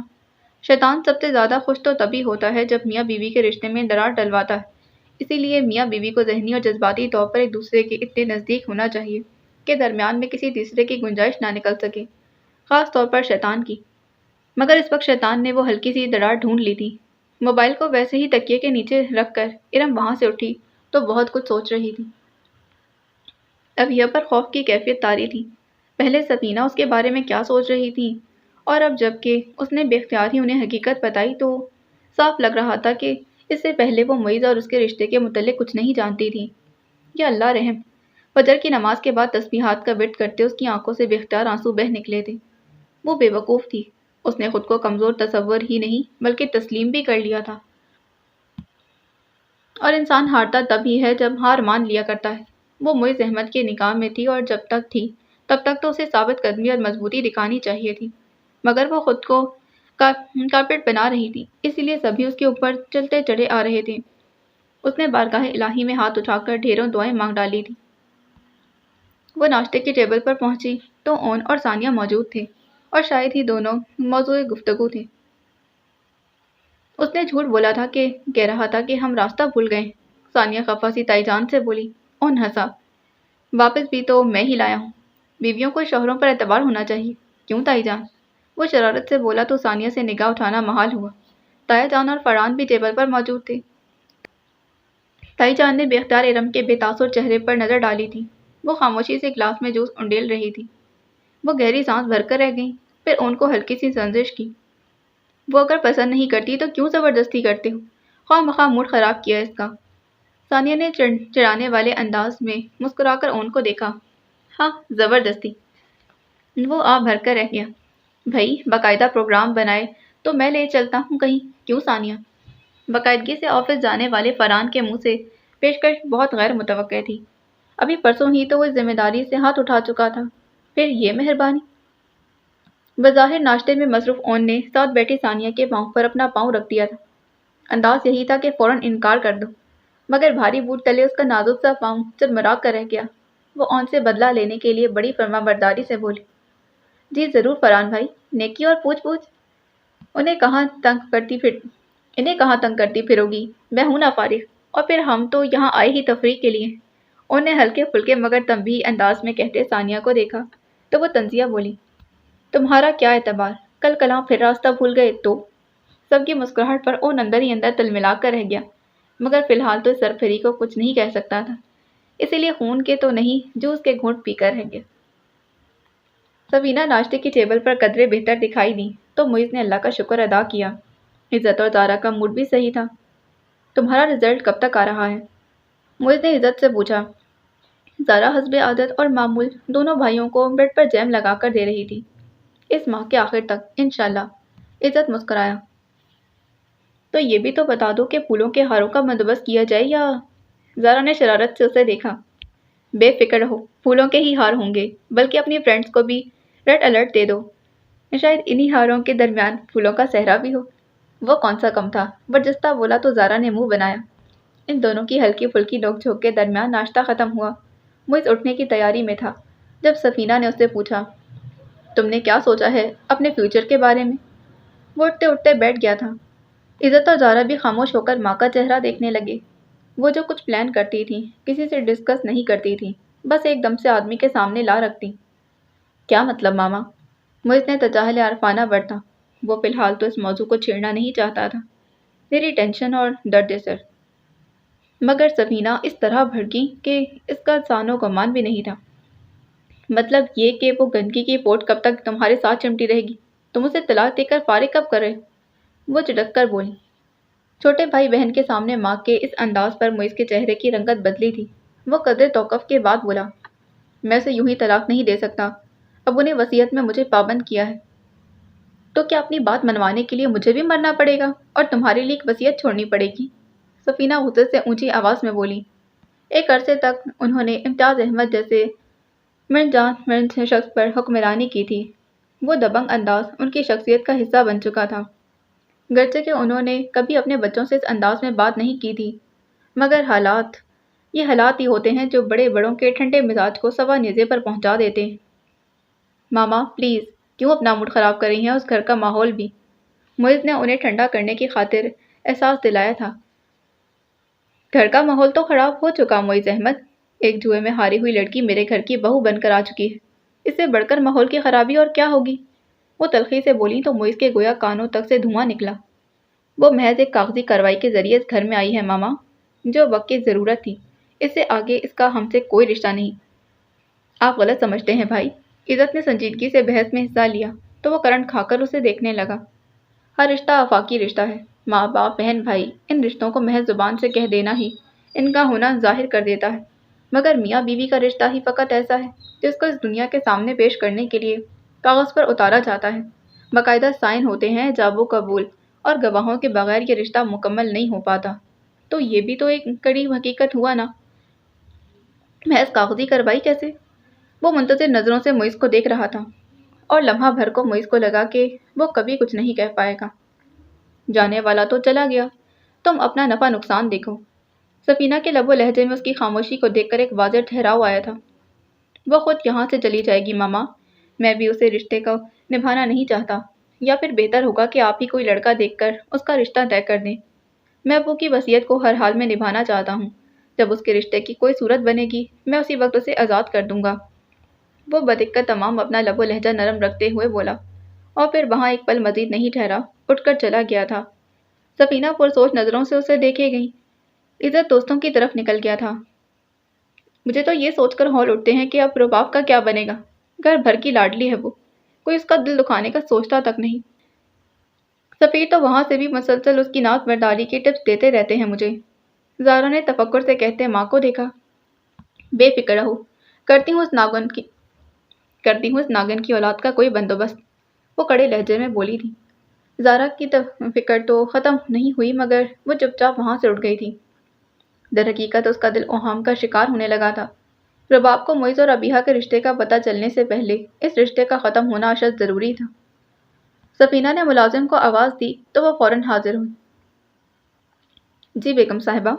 شیطان سب سے زیادہ خوش تو تبھی ہوتا ہے جب میاں بیوی کے رشتے میں درار ڈلواتا ہے۔ اسی لیے میاں بیوی کو ذہنی اور جذباتی طور پر ایک دوسرے کے اتنے نزدیک ہونا چاہیے کہ درمیان میں کسی تیسرے کی گنجائش نہ نکل سکے، خاص طور پر شیطان کی۔ مگر اس وقت شیطان نے وہ ہلکی سی درار ڈھونڈ لی تھی۔ موبائل کو ویسے ہی تکیے کے نیچے رکھ کر ارم وہاں سے اٹھی تو بہت کچھ سوچ رہی تھی۔ اب یہ پر خوف کی کیفیت طاری تھی۔ پہلے سفینہ اس کے بارے میں کیا سوچ رہی تھی، اور اب جب کہ اس نے بے اختیار ہی انہیں حقیقت بتائی تو صاف لگ رہا تھا کہ اس سے پہلے وہ معیز اور اس کے رشتے کے متعلق کچھ نہیں جانتی تھی۔ یا اللہ رحم! فجر کی نماز کے بعد تسبیحات کا ورد کرتے اس کی آنکھوں سے بے اختیار آنسو بہہ نکلے تھے۔ وہ بے وقوف تھی، اس نے خود کو کمزور تصور ہی نہیں بلکہ تسلیم بھی کر لیا تھا۔ اور انسان ہارتا تب ہی ہے جب ہار مان لیا کرتا ہے۔ وہ معیز احمد کے نکاح میں تھی اور جب تک تھی تب تک تو اسے ثابت قدمی اور مضبوطی دکھانی چاہیے تھی، مگر وہ خود کو کارپیٹ بنا رہی تھی، اسی لیے سبھی اس کے اوپر چلتے چڑھے آ رہے تھے۔ اس نے بارگاہ الہی میں ہاتھ اٹھا کر ڈھیروں دعائیں مانگ ڈالی تھی۔ وہ ناشتے کی ٹیبل پر پہنچی تو اون اور ثانیہ موجود تھے، اور شاید ہی دونوں موضوع گفتگو تھے۔ اس نے جھوٹ بولا تھا کہ کہہ رہا تھا کہ ہم راستہ بھول گئے۔ ثانیہ خفا سی تائی جان سے بولی۔ اون ہنسا۔ واپس بھی تو میں ہی لایا ہوں، بیویوں کو شوہروں پر اعتبار ہونا چاہیے، کیوں تائی جان؟ وہ شرارت سے بولا تو ثانیہ سے نگاہ اٹھانا محال ہوا۔ تایا جان اور فرحان بھی ٹیبل پر موجود تھے۔ تائی جان نے بے اختیار ارم کے بے تاثر چہرے پر نظر ڈالی تھی۔ وہ خاموشی سے گلاس میں جوس انڈیل رہی تھی۔ وہ گہری سانس بھر کر رہ گئیں، پھر ان کو ہلکی سی سنزش کی۔ وہ اگر پسند نہیں کرتی تو کیوں زبردستی کرتے ہو؟ خواہ مخواہ موڈ خراب کیا اس کا۔ ثانیہ نے چڑھانے والے انداز میں مسکرا کر ان کو دیکھا۔ ہاں، زبردستی۔ وہ آہ بھر کر رہ گیا۔ بھائی باقاعدہ پروگرام بنائے تو میں لے چلتا ہوں کہیں، کیوں ثانیہ؟ باقاعدگی سے آفس جانے والے فرحان کے منہ سے پیشکش بہت غیر متوقع تھی۔ ابھی پرسوں ہی تو وہ ذمہ داری سے ہاتھ اٹھا چکا تھا، پھر یہ مہربانی۔ بظاہر ناشتے میں مصروف اون نے ساتھ بیٹھی ثانیہ کے پاؤں پر اپنا پاؤں رکھ دیا تھا۔ انداز یہی تھا کہ فوراً انکار کر دو، مگر بھاری بوٹ تلے اس کا نازک سا پاؤں چرمرا کر رہ گیا۔ وہ اون سے بدلہ لینے کے لیے بڑی فرما برداری سے بولی۔ جی ضرور فرحان بھائی، نیکی اور پوچھ پوچھ۔ انہیں کہاں تنگ کرتی پھرو گی، میں ہوں نا فارغ، اور پھر ہم تو یہاں آئے ہی تفریح کے لیے۔ انہیں ہلکے پھلکے مگر تنبیہی انداز میں کہتے ثانیہ کو دیکھا تو وہ طنزیہ بولی۔ تمہارا کیا اعتبار، کل کلاں پھر راستہ بھول گئے تو؟ سب کی مسکراہٹ پر اون اندر ہی اندر تلملا کر رہ گیا، مگر فی الحال تو سرپھری کو کچھ نہیں کہہ سکتا تھا، اسی لیے خون کے تو نہیں جوس کے گھونٹ پی کر رہ گیا۔ سفینہ ناشتے کی ٹیبل پر قدرے بہتر دکھائی دی تو معیز نے اللہ کا شکر ادا کیا۔ عزت اور زارا کا موڈ بھی صحیح تھا۔ تمہارا رزلٹ کب تک آ رہا ہے؟ معیز نے عزت سے پوچھا۔ زارا حسب عادت اور معمول دونوں بھائیوں کو بریڈ پر جیم لگا کر دے رہی تھی۔ اس ماہ کے آخر تک انشاءاللہ، عزت مسکرایا۔ تو یہ بھی تو بتا دو کہ پھولوں کے ہاروں کا بندوبست کیا جائے یا؟ زارا نے شرارت سے اسے دیکھا۔ بے فکر رہو، پھولوں کے ہی ہار ہوں گے، بلکہ اپنی فرینڈز کو بھی ریڈ الرٹ دے دو، شاید انہی ہاروں کے درمیان پھولوں کا صحرا بھی ہو۔ وہ کون سا کم تھا، برجستہ بولا تو زارا نے منہ بنایا۔ ان دونوں کی ہلکی پھلکی نوک جھوک کے درمیان ناشتہ ختم ہوا۔ معیز اٹھنے کی تیاری میں تھا جب سفینہ نے اس سے پوچھا، تم نے کیا سوچا ہے اپنے فیوچر کے بارے میں؟ وہ اٹھتے اٹھتے بیٹھ گیا تھا۔ عزت اور زارا بھی خاموش ہو کر ماں کا چہرہ دیکھنے لگے۔ وہ جو کچھ پلان کرتی تھی کسی سے ڈسکس نہیں کرتی تھی، بس ایک دم سے آدمی کے سامنے لا رکھتی۔ کیا مطلب ماما؟ معیز نے تجاہل عارفانہ برتا۔ وہ فی الحال تو اس موضوع کو چھیڑنا نہیں چاہتا تھا۔ میری ٹینشن اور درد سر۔ مگر سفینہ اس طرح بھڑکی کہ اس کا سانو گمان بھی نہیں تھا۔ مطلب یہ کہ وہ گندگی کی پوٹ کب تک تمہارے ساتھ چمٹی رہے گی؟ تم اسے طلاق دے کر فارغ کب کرے؟ وہ چڑک کر بولی۔ چھوٹے بھائی بہن کے سامنے ماں کے اس انداز پر معیز کے چہرے کی رنگت بدلی تھی۔ وہ قدرے توقف کے بعد بولا، میں اسے یوں ہی طلاق نہیں دے سکتا، ابو نے وصیت میں مجھے پابند کیا ہے۔ تو کیا اپنی بات منوانے کے لیے مجھے بھی مرنا پڑے گا اور تمہارے لیے ایک وصیت چھوڑنی پڑے گی؟ سفینہ غصے سے اونچی آواز میں بولی۔ ایک عرصے تک انہوں نے امتیاز احمد جیسے مرد شخص پر حکمرانی کی تھی۔ وہ دبنگ انداز ان کی شخصیت کا حصہ بن چکا تھا۔ گرچہ کہ انہوں نے کبھی اپنے بچوں سے اس انداز میں بات نہیں کی تھی، مگر یہ حالات ہی ہوتے ہیں جو بڑے بڑوں کے ٹھنڈے مزاج کو سوا نیزے پر پہنچا دیتے ہیں۔ ماما پلیز، کیوں اپنا موڈ خراب کر رہی ہیں؟ اس گھر کا ماحول بھی۔ معیز نے انہیں ٹھنڈا کرنے کی خاطر احساس دلایا تھا۔ گھر کا ماحول تو خراب ہو چکا معیز احمد، ایک جوئے میں ہاری ہوئی لڑکی میرے گھر کی بہو بن کر آ چکی ہے، اس سے بڑھ کر ماحول کی خرابی اور کیا ہوگی؟ وہ تلخی سے بولی تو معیز کے گویا کانوں تک سے دھواں نکلا۔ وہ محض ایک کاغذی کارروائی کے ذریعے اس گھر میں آئی ہے ماما، جو وقت کی ضرورت تھی، اس سے آگے اس کا ہم سے کوئی رشتہ نہیں۔ آپ غلط سمجھتے ہیں بھائی۔ عزت نے سنجیدگی سے بحث میں حصہ لیا تو وہ کرنٹ کھا کر اسے دیکھنے لگا۔ ہر رشتہ آفاقی رشتہ ہے، ماں باپ بہن بھائی، ان رشتوں کو محض زبان سے کہہ دینا ہی ان کا ہونا ظاہر کر دیتا ہے، مگر میاں بیوی کا رشتہ ہی فقط ایسا ہے جس کو اس دنیا کے سامنے پیش کرنے کے لیے کاغذ پر اتارا جاتا ہے، باقاعدہ سائن ہوتے ہیں، ایجاب و قبول اور گواہوں کے بغیر یہ رشتہ مکمل نہیں ہو پاتا۔ تو یہ بھی تو ایک کڑی حقیقت ہوا نا، محض کاغذی کارروائی کیسے؟ وہ منتظر نظروں سے معیز کو دیکھ رہا تھا اور لمحہ بھر کو معیز کو لگا کہ وہ کبھی کچھ نہیں کہہ پائے گا۔ جانے والا تو چلا گیا، تم اپنا نفع نقصان دیکھو۔ سفینہ کے لب و لہجے میں اس کی خاموشی کو دیکھ کر ایک واضح ٹھہراؤ آیا تھا۔ وہ خود یہاں سے چلی جائے گی ماما، میں بھی اسے رشتے کو نبھانا نہیں چاہتا، یا پھر بہتر ہوگا کہ آپ ہی کوئی لڑکا دیکھ کر اس کا رشتہ طے کر دیں۔ میں ابو کی وصیت کو ہر حال میں نبھانا چاہتا ہوں، جب اس کے رشتے کی کوئی صورت بنے گی میں اسی وقت اسے آزاد کر دوں گا۔ وہ بدقت تمام اپنا لب و لہجہ نرم رکھتے ہوئے بولا، اور پھر وہاں ایک پل مزید نہیں ٹھہرا، اٹھ کر چلا گیا تھا۔ سفینہ پرسوچ نظروں سے اسے دیکھے گئی۔ عزت دوستوں کی طرف نکل گیا تھا۔ مجھے تو یہ سوچ کر ہول اٹھتے ہیں کہ اب رباب کا کیا بنے گا۔ گھر بھر کی لاڈلی ہے وہ، کوئی اس کا دل دکھانے کا سوچتا تک نہیں۔ سفیر تو وہاں سے بھی مسلسل اس کی ناز برداری کی ٹپس دیتے رہتے ہیں مجھے۔ زارا نے تفکر سے کہتے ماں کو دیکھا۔ بے فکر رہو، کرتی ہوں اس ناگن کی اولاد کا کوئی بندوبست، وہ کڑے لہجے میں بولی تھی۔ زارا کی فکر تو ختم نہیں ہوئی مگر وہ چپ چاپ وہاں سے اٹھ گئی تھی۔ در حقیقت اس کا دل اوہام کا شکار ہونے لگا تھا۔ رباب کو معز اور ابیحہ کے رشتے کا پتہ چلنے سے پہلے اس رشتے کا ختم ہونا اشد ضروری تھا۔ سفینہ نے ملازم کو آواز دی تو وہ فوراً حاضر ہوئی۔ جی بیگم صاحبہ۔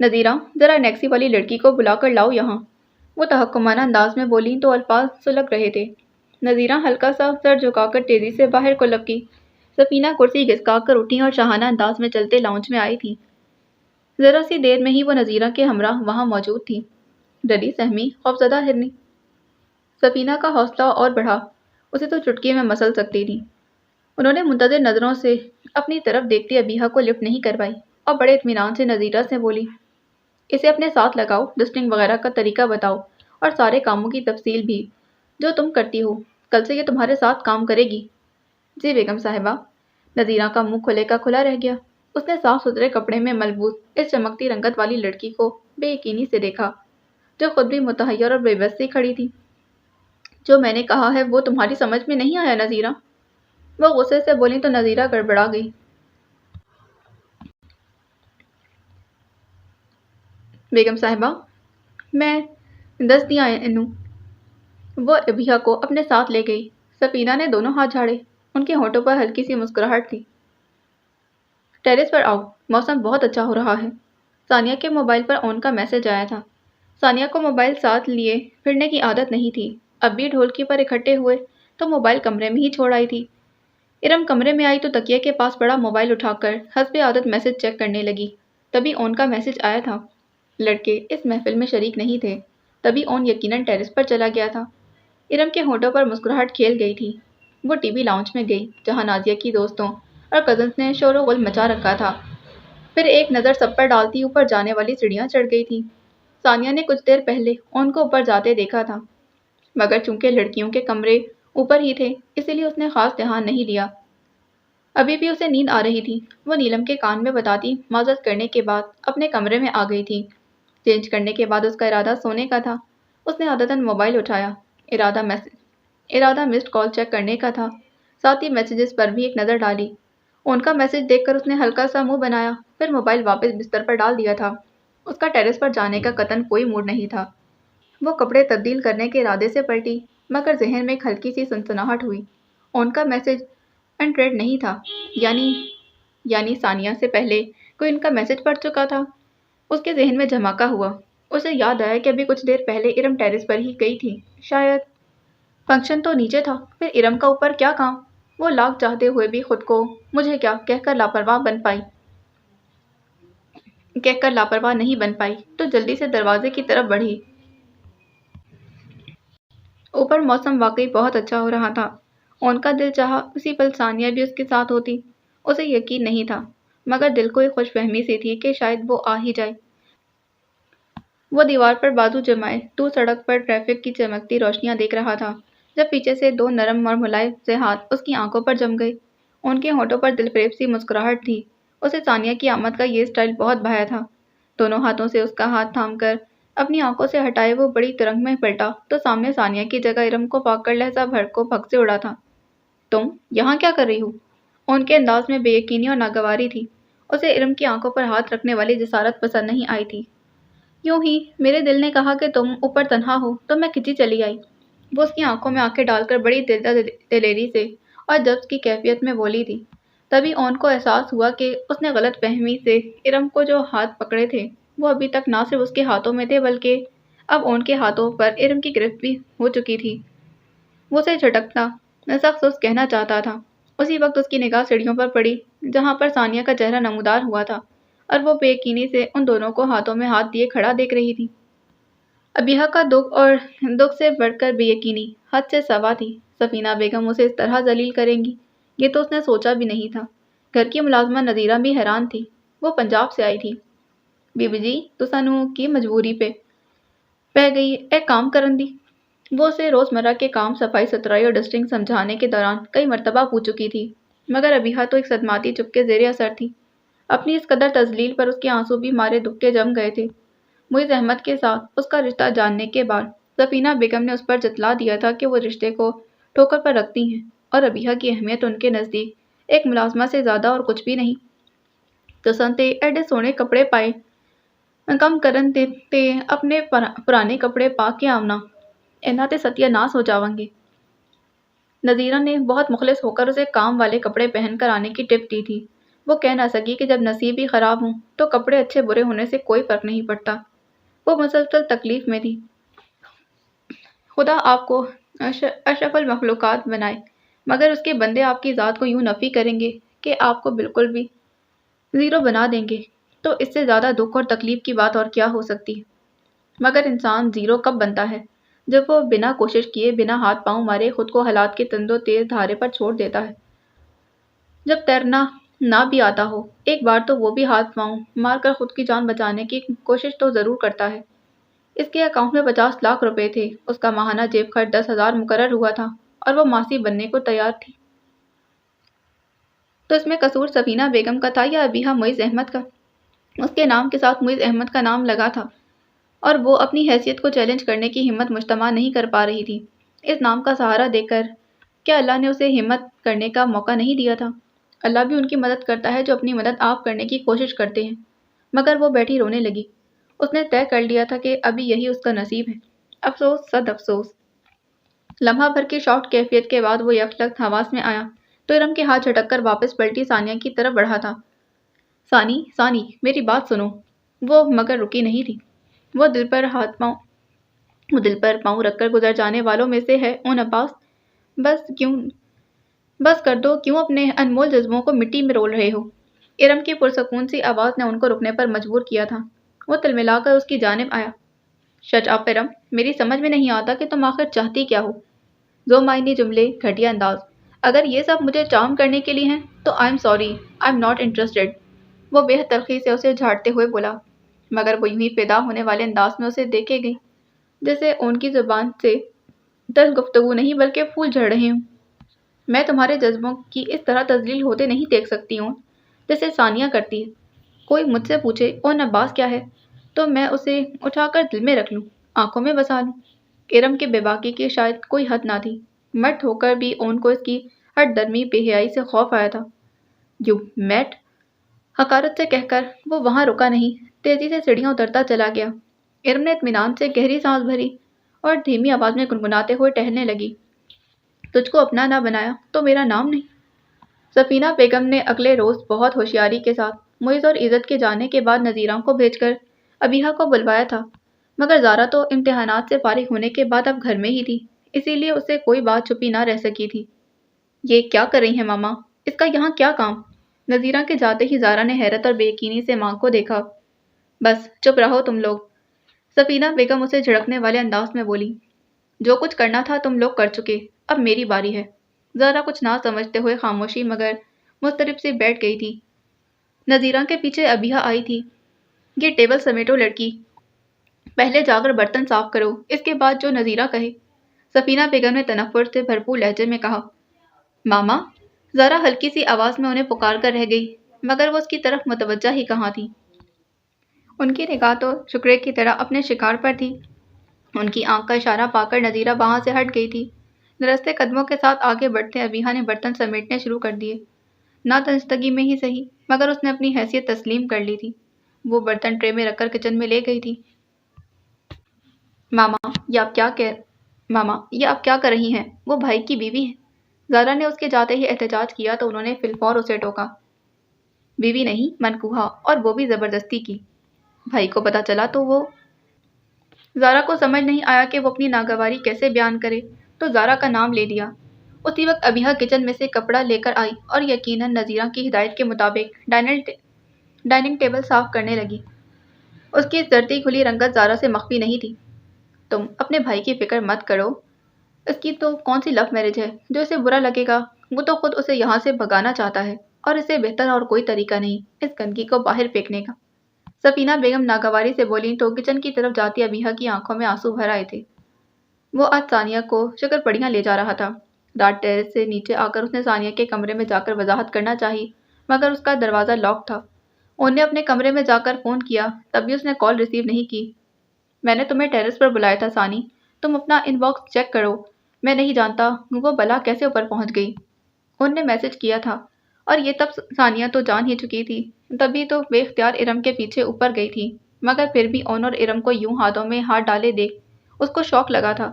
نذیرہ، ذرا نیکسی والی لڑکی کو بلا کر لاؤ یہاں، وہ تحکمانہ انداز میں بولیں تو الفاظ سلگ رہے تھے۔ نذیرہ ہلکا سا سر جھکا کر تیزی سے باہر کو لپکی۔ سفینہ کرسی گھسکا کر اٹھی اور شاہانہ انداز میں چلتے لاؤنج میں آئی تھی۔ ذرا سی دیر میں ہی وہ نذیرہ کے ہمراہ وہاں موجود تھی، ڈری سہمی خوفزدہ ہرنی۔ سفینہ کا حوصلہ اور بڑھا، اسے تو چٹکی میں مسل سکتی تھی۔ انہوں نے منتظر نظروں سے اپنی طرف دیکھتی ابیحہ کو لفٹ نہیں کروائی اور بڑے اطمینان سے نذیرہ سے بولی، اسے اپنے ساتھ لگاؤ، ڈسٹنگ وغیرہ کا طریقہ بتاؤ اور سارے کاموں کی تفصیل بھی جو تم کرتی ہو، کل سے یہ تمہارے ساتھ کام کرے گی۔ جی بیگم صاحبہ۔ نذیرہ کا منہ کھلے کا کھلا رہ گیا۔ اس نے صاف ستھرے کپڑے میں ملبوس اس چمکتی رنگت والی لڑکی کو بے یقینی سے دیکھا جو خود بھی متحیر اور بے بس سی کھڑی تھی۔ جو میں نے کہا ہے وہ تمہاری سمجھ میں نہیں آیا نذیرہ، وہ غصے سے بولی تو نذیرہ گڑبڑا گئی۔ بیگم صاحبہ، میں دس دیا انو۔ وہ ابیحہ کو اپنے ساتھ لے گئی۔ سفینہ نے دونوں ہاتھ جھاڑے، ان کے ہونٹوں پر ہلکی سی مسکراہٹ تھی۔ ٹیرس پر آؤ، موسم بہت اچھا ہو رہا ہے۔ ثانیہ کے موبائل پر اون کا میسج آیا تھا۔ ثانیہ کو موبائل ساتھ لیے پھرنے کی عادت نہیں تھی۔ اب بھی ڈھولکی پر اکٹھے ہوئے تو موبائل کمرے میں ہی چھوڑ آئی تھی۔ ارم کمرے میں آئی تو تکیے کے پاس پڑا موبائل اٹھا کر حسب عادت میسج چیک کرنے لگی۔ تبھی اون کا میسج آیا تھا۔ لڑکے اس محفل میں شریک نہیں تھے، تبھی اون یقیناً ٹیرس پر چلا گیا تھا۔ ارم کے ہونٹوں پر مسکراہٹ کھیل گئی تھی۔ وہ ٹی وی لاؤنج میں گئی جہاں نازیہ کی دوستوں اور کزنس نے شور و غل مچا رکھا تھا۔ پھر ایک نظر سب پر ڈالتی اوپر جانے والی سیڑھیاں چڑھ گئی تھی۔ ثانیہ نے کچھ دیر پہلے اون کو اوپر جاتے دیکھا تھا مگر چونکہ لڑکیوں کے کمرے اوپر ہی تھے اسی لیے اس نے خاص دھیان نہیں دیا۔ ابھی بھی اسے نیند آ رہی تھی۔ وہ نیلم کے کان میں بتاتی معذرت کرنے کے بعد اپنے کمرے میں آ گئی تھی۔ چینج کرنے کے بعد اس کا ارادہ سونے کا تھا۔ اس نے عادتاً موبائل اٹھایا، ارادہ مسڈ کال چیک کرنے کا تھا، ساتھ ہی میسیجز پر بھی ایک نظر ڈالی۔ ان کا میسج دیکھ کر اس نے ہلکا سا منہ بنایا، پھر موبائل واپس بستر پر ڈال دیا تھا۔ اس کا ٹیرس پر جانے کا قطعاً کوئی موڈ نہیں تھا۔ وہ کپڑے تبدیل کرنے کے ارادے سے پلٹی مگر ذہن میں ایک ہلکی سی سنسناہٹ ہوئی۔ ان کا میسج انریڈ نہیں تھا، یعنی ثانیہ سے پہلے کوئی ان کا میسج پڑھ چکا تھا۔ اس کے ذہن میں دھماکہ ہوا۔ اسے یاد آیا کہ ابھی کچھ دیر پہلے ارم ٹیرس پر ہی گئی تھی، شاید فنکشن تو نیچے تھا، پھر ارم کا اوپر کیا کام؟ وہ لاکھ چاہتے ہوئے بھی خود کو مجھے کیا کہہ کر لاپرواہ نہیں بن پائی تو جلدی سے دروازے کی طرف بڑھی۔ اوپر موسم واقعی بہت اچھا ہو رہا تھا۔ ان کا دل چاہا اسی پل ثانیہ بھی اس کے ساتھ ہوتی۔ اسے یقین نہیں تھا مگر دل کو ایک خوش فہمی سی تھی کہ شاید وہ آ ہی جائے۔ وہ دیوار پر بازو جمائے دور سڑک پر ٹریفک کی چمکتی روشنیاں دیکھ رہا تھا جب پیچھے سے دو نرم اور ملائم سے ہاتھ اس کی آنکھوں پر جم گئے۔ ان کے ہونٹوں پر دلفریب سی مسکراہٹ تھی۔ اسے ثانیہ کی آمد کا یہ اسٹائل بہت بھایا تھا۔ دونوں ہاتھوں سے اس کا ہاتھ تھام کر اپنی آنکھوں سے ہٹائے وہ بڑی ترنگ میں پلٹا تو سامنے ثانیہ کی جگہ ارم کو پا کر لہجہ بھر کو پھک سے اڑا تھا۔ تم یہاں کیا کر رہی ہو؟ ان کے انداز میں بے یقینی اور ناگواری تھی۔ اسے ارم کی آنکھوں پر ہاتھ رکھنے والی جسارت پسند نہیں آئی تھی۔ یوں ہی میرے دل نے کہا کہ تم اوپر تنہا ہو تو میں کھچی چلی آئی، وہ اس کی آنکھوں میں آنکھیں ڈال کر بڑی دلیری سے اور جذب کی کیفیت میں بولی تھی۔ تبھی اون کو احساس ہوا کہ اس نے غلط فہمی سے ارم کو جو ہاتھ پکڑے تھے وہ ابھی تک نہ صرف اس کے ہاتھوں میں تھے بلکہ اب اون کے ہاتھوں پر ارم کی گرفت بھی ہو چکی تھی۔ وہ اسے جھٹکتا سخت سست کہنا چاہتا تھا۔ اسی وقت اس کی نگاہ سیڑھیوں پر پڑی جہاں پر ثانیہ کا چہرہ نمودار ہوا تھا اور وہ بے یقینی سے ان دونوں کو ہاتھوں میں ہاتھ دیے کھڑا دیکھ رہی تھی۔ ابیحہ کا دکھ سے بڑھ کر بے یقینی حد سے سوا تھی۔ سفینہ بیگم اسے اس طرح ذلیل کریں گی، یہ تو اس نے سوچا بھی نہیں تھا۔ گھر کی ملازمہ نذیرہ بھی حیران تھی۔ وہ پنجاب سے آئی تھی۔ بی بی جی تو سانو کی مجبوری پہ گئی ایک کام کرن دی۔ وہ اسے روزمرہ کے کام صفائی ستھرائی اور ڈسٹنگ سمجھانے کے دوران کئی مرتبہ پوچھ چکی تھی، مگر ابیحہ تو ایک صدماتی چپ کے زیر اثر تھی۔ اپنی اس قدر تذلیل پر اس کے آنسو بھی مارے دکھ کے جم گئے تھے۔ معیز احمد کے ساتھ اس کا رشتہ جاننے کے بعد سفینہ بیگم نے اس پر جتلا دیا تھا کہ وہ رشتے کو ٹھوکر پر رکھتی ہیں اور ابیحہ کی اہمیت ان کے نزدیک ایک ملازمہ سے زیادہ اور کچھ بھی نہیں۔ تو سنتے ایڈے سونے کپڑے پائے کم کرن تے اپنے پرانے کپڑے پا کے آونا، اینا تے ستیہ ناس ہو جاواں گے۔ نذیرہ نے بہت مخلص ہو کر اسے کام والے کپڑے پہن کر آنے کی ٹپ دی تھی۔ وہ کہہ نہ سکی کہ جب نصیب ہی خراب ہوں تو کپڑے اچھے برے ہونے سے کوئی فرق نہیں پڑتا۔ وہ مسلسل تکلیف میں تھی۔ خدا آپ کو اشرف المخلوقات بنائے، مگر اس کے بندے آپ کی ذات کو یوں نفی کریں گے کہ آپ کو بالکل بھی زیرو بنا دیں گے، تو اس سے زیادہ دکھ اور تکلیف کی بات اور کیا ہو سکتی ہے؟ مگر انسان زیرو کب بنتا ہے؟ جب وہ بنا کوشش کیے، بنا ہاتھ پاؤں مارے خود کو حالات کے تندو تیز دھارے پر چھوڑ دیتا ہے۔ جب تیرنا نہ بھی آتا ہو ایک بار تو وہ بھی ہاتھ پاؤں مار کر خود کی جان بچانے کی کوشش تو ضرور کرتا ہے۔ اس کے اکاؤنٹ میں 50 لاکھ روپے تھے، اس کا ماہانہ جیب خرچ 10,000 مقرر ہوا تھا اور وہ ماسی بننے کو تیار تھی۔ تو اس میں قصور سفینہ بیگم کا تھا یا ابیحہ معیز احمد کا؟ اس کے نام کے ساتھ معیز احمد کا نام لگا تھا اور وہ اپنی حیثیت کو چیلنج کرنے کی ہمت مجتمع نہیں کر پا رہی تھی۔ اس نام کا سہارا دے کر کیا اللہ نے اسے ہمت کرنے کا موقع نہیں دیا تھا؟ اللہ بھی ان کی مدد کرتا ہے جو اپنی مدد آپ کرنے کی کوشش کرتے ہیں۔ مگر وہ بیٹھی رونے لگی۔ اس نے طے کر لیا تھا کہ ابھی یہی اس کا نصیب ہے۔ افسوس، صد افسوس۔ لمحہ بھر کی شاکڈ کیفیت کے بعد وہ یکلخت حواس میں آیا تو ارم کے ہاتھ جھٹک کر واپس پلٹی ثانیہ کی طرف بڑھا تھا۔ ثانی، میری بات سنو۔ وہ مگر رکی نہیں تھی۔ وہ دل پر پاؤں رکھ کر گزر جانے والوں میں سے ہے۔ اون عباس، بس کر دو، کیوں اپنے انمول جذبوں کو مٹی میں رول رہے ہو؟ ارم کی پرسکون سی آواز نے ان کو رکنے پر مجبور کیا تھا۔ وہ تلملا کر اس کی جانب آیا۔ شٹ اپ ارم، میری سمجھ میں نہیں آتا کہ تم آخر چاہتی کیا ہو؟ دو معنی جملے، گھٹیا انداز۔ اگر یہ سب مجھے چارم کرنے کے لیے ہیں تو I am sorry, I am not interested. وہ بے حد تلخی سے اسے جھاڑتے ہوئے بولا، مگر وہ یوں ہی پیدا ہونے والے انداز میں اسے دیکھے گئی جیسے ان کی زبان سے تلخ گفتگو نہیں بلکہ پھول جھڑ رہے ہوں۔ میں تمہارے جذبوں کی اس طرح تذلیل ہوتے نہیں دیکھ سکتی ہوں جیسے ثانیہ کرتی ہے۔ کوئی مجھ سے پوچھے اون عباس کیا ہے تو میں اسے اٹھا کر دل میں رکھ لوں، آنکھوں میں بسا لوں۔ ارم کے بے باکی کی شاید کوئی حد نہ تھی۔ مرد ہو کر بھی اون کو اس کی ہٹ درمی بے حیائی سے خوف آیا تھا۔ یو میٹ، حقارت سے کہہ کر وہ وہاں رکا نہیں، تیزی سے سیڑھیاں اترتا چلا گیا۔ ارم نے اطمینان سے گہری سانس بھری اور دھیمی آواز میں گنگناتے ہوئے ٹہلنے لگی، تجھ کو اپنا نہ بنایا تو میرا نام نہیں۔ سفینہ بیگم نے اگلے روز بہت ہوشیاری کے ساتھ معیز اور عزت کے جانے کے بعد نذیرہ کو بھیج کر ابیحہ کو بلوایا تھا، مگر زارا تو امتحانات سے فارغ ہونے کے بعد اب گھر میں ہی تھی، اسی لیے اسے کوئی بات چھپی نہ رہ سکی تھی۔ یہ کیا کر رہی ہیں ماما؟ اس کا یہاں کیا کام؟ نذیرہ کے جاتے ہی زارا نے حیرت اور بے یقینی سے ماں کو دیکھا۔ بس چپ رہو تم لوگ، سفینہ بیگم اسے جھڑکنے والے انداز میں بولی۔ جو کچھ کرنا تھا تم لوگ کر چکے، اب میری باری ہے۔ زارا کچھ نہ سمجھتے ہوئے خاموشی مگر مضطرب سی بیٹھ گئی تھی۔ نذیرہ کے پیچھے ابیحہ آئی تھی۔ یہ ٹیبل سمیٹو لڑکی، پہلے جا کر برتن صاف کرو، اس کے بعد جو نذیرہ کہے۔ سفینہ بیگم نے تنفر سے بھرپور لہجے میں کہا۔ ماما، زارا ہلکی سی آواز میں انہیں پکار کر رہ گئی، مگر وہ اس کی طرف متوجہ ہی کہاں تھی۔ ان کی نگاہ تو شکرے کی طرح اپنے شکار پر تھی۔ ان کی آنکھ کا اشارہ پا کر نذیرہ وہاں سے ہٹ گئی تھی۔ درستے قدموں کے ساتھ آگے بڑھتے ابیحہ نے برتن سمیٹنے شروع کر دیے۔ نہ دانستگی میں ہی صحیح، مگر اس نے اپنی حیثیت تسلیم کر لی تھی۔ وہ برتن ٹرے میں رکھ کر کچن میں لے گئی تھی۔ ماما، یہ آپ کیا کر رہی ہیں؟ وہ بھائی کی بیوی ہے۔ زارا نے اس کے جاتے ہی احتجاج کیا تو انہوں نے فی الفور اسے ٹوکا۔ بیوی نہیں، منکوحہ، اور وہ بھی زبردستی کی۔ بھائی کو پتہ چلا تو وہ… زارا کو سمجھ نہیں آیا کہ وہ اپنی ناگواری کیسے بیان کرے تو زارا کا نام لے لیا۔ اسی وقت ابیحہ کچن میں سے کپڑا لے کر آئی اور یقیناً نذیرہ کی ہدایت کے مطابق ڈائننگ ٹیبل صاف کرنے لگی۔ اس کی زردی کھلی رنگت زارا سے مخفی نہیں تھی۔ تم اپنے بھائی کی فکر مت کرو، اس کی تو کون سی لو میرج ہے جو اسے برا لگے گا؟ وہ تو خود اسے یہاں سے بھگانا چاہتا ہے، اور اسے بہتر اور کوئی طریقہ نہیں اس گندگی کو باہر پھینکنے کا۔ سفینہ بیگم ناگواری سے بولی تو کچن کی طرف جاتی ابیحہ کی آنکھوں میں آنسو بھر آئے تھے۔ وہ آج ثانیہ کو شکر پڑیاں لے جا رہا تھا۔ رات ٹیرس سے نیچے آ کر اس نے ثانیہ کے کمرے میں جا کر وضاحت کرنا چاہی، مگر اس کا دروازہ لاک تھا۔ انہوں نے اپنے کمرے میں جا کر فون کیا، تب بھی اس نے کال ریسیو نہیں کی۔ میں نے تمہیں ٹیرس پر بلایا تھا ثانی، تم اپنا ان باکس چیک کرو۔ میں نہیں جانتا وہ بلا کیسے اوپر پہنچ گئی۔ انہوں نے میسج کیا تھا، اور یہ تب ثانیہ تو جان ہی چکی تھی، تبھی تو بے اختیار ارم کے پیچھے اوپر گئی تھی، مگر پھر بھی اون اور ارم کو یوں ہاتھوں میں ہاتھ ڈالے دیکھ اس کو شوق لگا تھا۔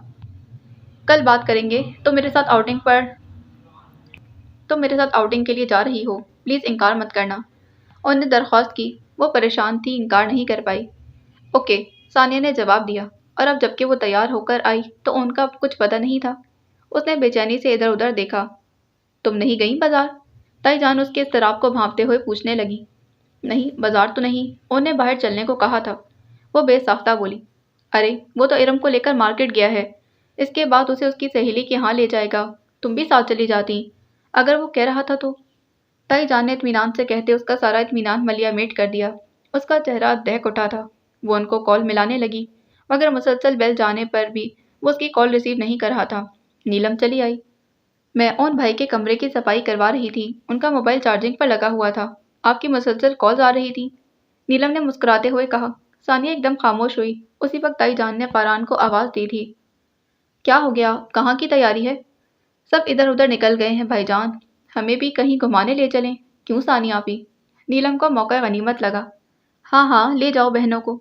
کل بات کریں گے، تم میرے ساتھ آؤٹنگ کے لیے جا رہی ہو، پلیز انکار مت کرنا۔ انہوں نے درخواست کی، وہ پریشان تھی، انکار نہیں کر پائی۔ اوکے، ثانیہ نے جواب دیا، اور اب جبکہ وہ تیار ہو کر آئی تو ان کا کچھ پتہ نہیں تھا۔ اس نے بے چینی سے ادھر ادھر دیکھا۔ تم نہیں گئیں بازار؟ تائی جان اس کے اضطراب کو بھانپتے ہوئے پوچھنے لگی۔ نہیں، بازار تو نہیں، انہوں نے باہر چلنے کو کہا تھا، وہ بے ساختہ بولی۔ ارے وہ تو ارم کو لے کر مارکیٹ گیا ہے، اس کے بعد اسے اس کی سہیلی کے ہاں لے جائے گا، تم بھی ساتھ چلی جاتی اگر وہ کہہ رہا تھا تو۔ تائی جان نے اطمینان سے کہتے اس کا سارا اطمینان ملیا میٹ کر دیا۔ اس کا چہرہ دہک اٹھا تھا۔ وہ ان کو کال ملانے لگی، مگر مسلسل بیل جانے پر بھی وہ اس کی کال ریسیو نہیں کر رہا تھا۔ نیلم چلی آئی۔ میں اون بھائی کے کمرے کی صفائی کروا رہی تھی، ان کا موبائل چارجنگ پر لگا ہوا تھا، آپ کی مسلسل کالز آ رہی تھی، نیلم نے مسکراتے ہوئے کہا۔ ثانیہ ایک دم خاموش ہوئی۔ اسی وقت تائی جان نے فاران کو آواز دی تھی۔ کیا ہو گیا، کہاں کی تیاری ہے؟ سب ادھر ادھر نکل گئے ہیں بھائی جان، ہمیں بھی کہیں گھمانے لے چلیں؟ کیوں ثانیہ آپی؟ نیلم کو موقع غنیمت لگا۔ ہاں ہاں، لے جاؤ بہنوں کو۔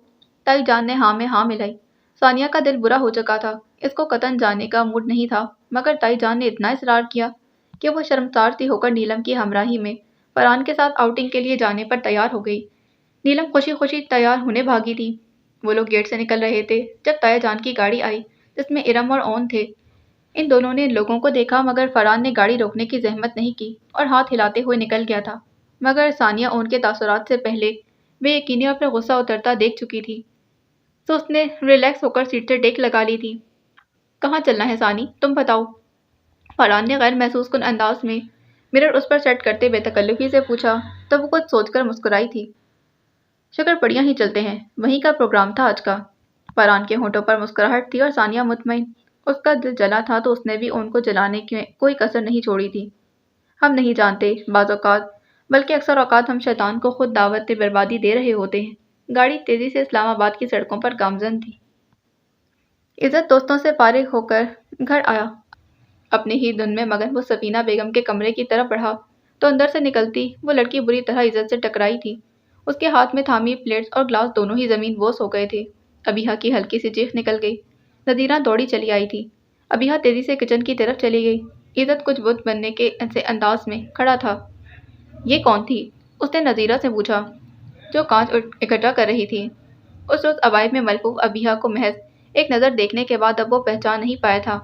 تائی جان نے ہاں میں ہاں ملائی۔ ثانیہ کا دل برا ہو چکا تھا، اس کو قطعاً جانے کا موڈ نہیں تھا، مگر تائی جان نے اتنا اصرار کیا کہ وہ شرمسار سی ہو کر نیلم کی ہمراہی میں فرحان کے ساتھ آؤٹنگ کے لیے جانے پر تیار ہو گئی۔ نیلم خوشی خوشی تیار ہونے بھاگی تھی۔ وہ لوگ گیٹ سے نکل رہے تھے جب تائی جان کی گاڑی آئی جس میں ارم اور اون تھے۔ ان دونوں نے لوگوں کو دیکھا، مگر فرحان نے گاڑی روکنے کی زحمت نہیں کی اور ہاتھ ہلاتے ہوئے نکل گیا تھا، مگر ثانیہ اون کے تاثرات سے پہلے بے یقینی اور پھر غصہ اترتا دیکھ چکی تھی، تو اس نے ریلیکس ہو کر سیٹ سے ٹیک لگا لی تھی۔ کہاں چلنا ہے ثانی، تم بتاؤ؟ فرحان نے غیر محسوس کن انداز میں مرر اس پر سیٹ کرتے بے تکلفی سے پوچھا، تو وہ کچھ سوچ کر مسکرائی تھی۔ شکر پڑیاں ہی چلتے ہیں، وہیں کا پروگرام تھا آج کا۔ فرحان کے ہونٹوں پر مسکراہٹ تھی اور ثانیہ مطمئن۔ اس کا دل جلا تھا تو اس نے بھی ان کو جلانے کی کوئی کسر نہیں چھوڑی تھی۔ ہم نہیں جانتے، بعض اوقات، بلکہ اکثر اوقات ہم شیطان کو خود دعوت بربادی دے رہے ہوتے ہیں۔ گاڑی تیزی سے اسلام آباد کی سڑکوں پر گامزن تھی۔ عزت دوستوں سے فارغ ہو کر گھر آیا۔ اپنے ہی دھن میں مگن وہ سفینہ بیگم کے کمرے کی طرف بڑھا تو اندر سے نکلتی وہ لڑکی بری طرح عزت سے ٹکرائی تھی۔ اس کے ہاتھ میں تھامی پلیٹس اور گلاس دونوں ہی زمین بوس ہو گئے تھے۔ ابیحہ کی ہلکی سی چیخ نکل گئی۔ نذیرہ دوڑی چلی آئی تھی۔ ابیحہ تیزی سے کچن کی طرف چلی گئی۔ عزت کچھ بت بننے کے سے انداز میں کھڑا تھا۔ یہ کون تھی؟ اس نے نذیرہ سے پوچھا، جو کانچ اکٹھا کر رہی تھی۔ اس روز عبائد میں ملفوف ابیحہ کو محض ایک نظر دیکھنے کے بعد اب وہ پہچان نہیں پایا تھا۔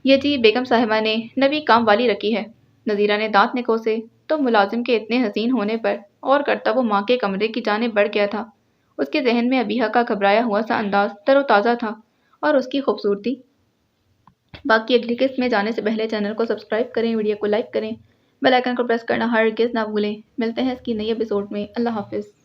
یہ جی بیگم صاحبہ نے نبی کام والی رکھی ہے۔ نذیرہ نے دانت نکوسے تو ملازم کے اتنے حسین ہونے پر غور کرتا وہ ماں کے کمرے کی جانب بڑھ گیا تھا۔ اس کے ذہن میں ابیحہ کا گھبرایا ہوا سا انداز تر و تازہ تھا اور اس کی خوبصورتی۔ باقی اگلی قسط میں جانے سے پہلے چینل کو سبسکرائب کریں، ویڈیو کو لائک کریں، بیل آئیکن کو پریس کرنا ہرگز نہ بھولیں۔ ملتے ہیں اس کی نئی ایپیسوڈ میں۔ اللہ حافظ۔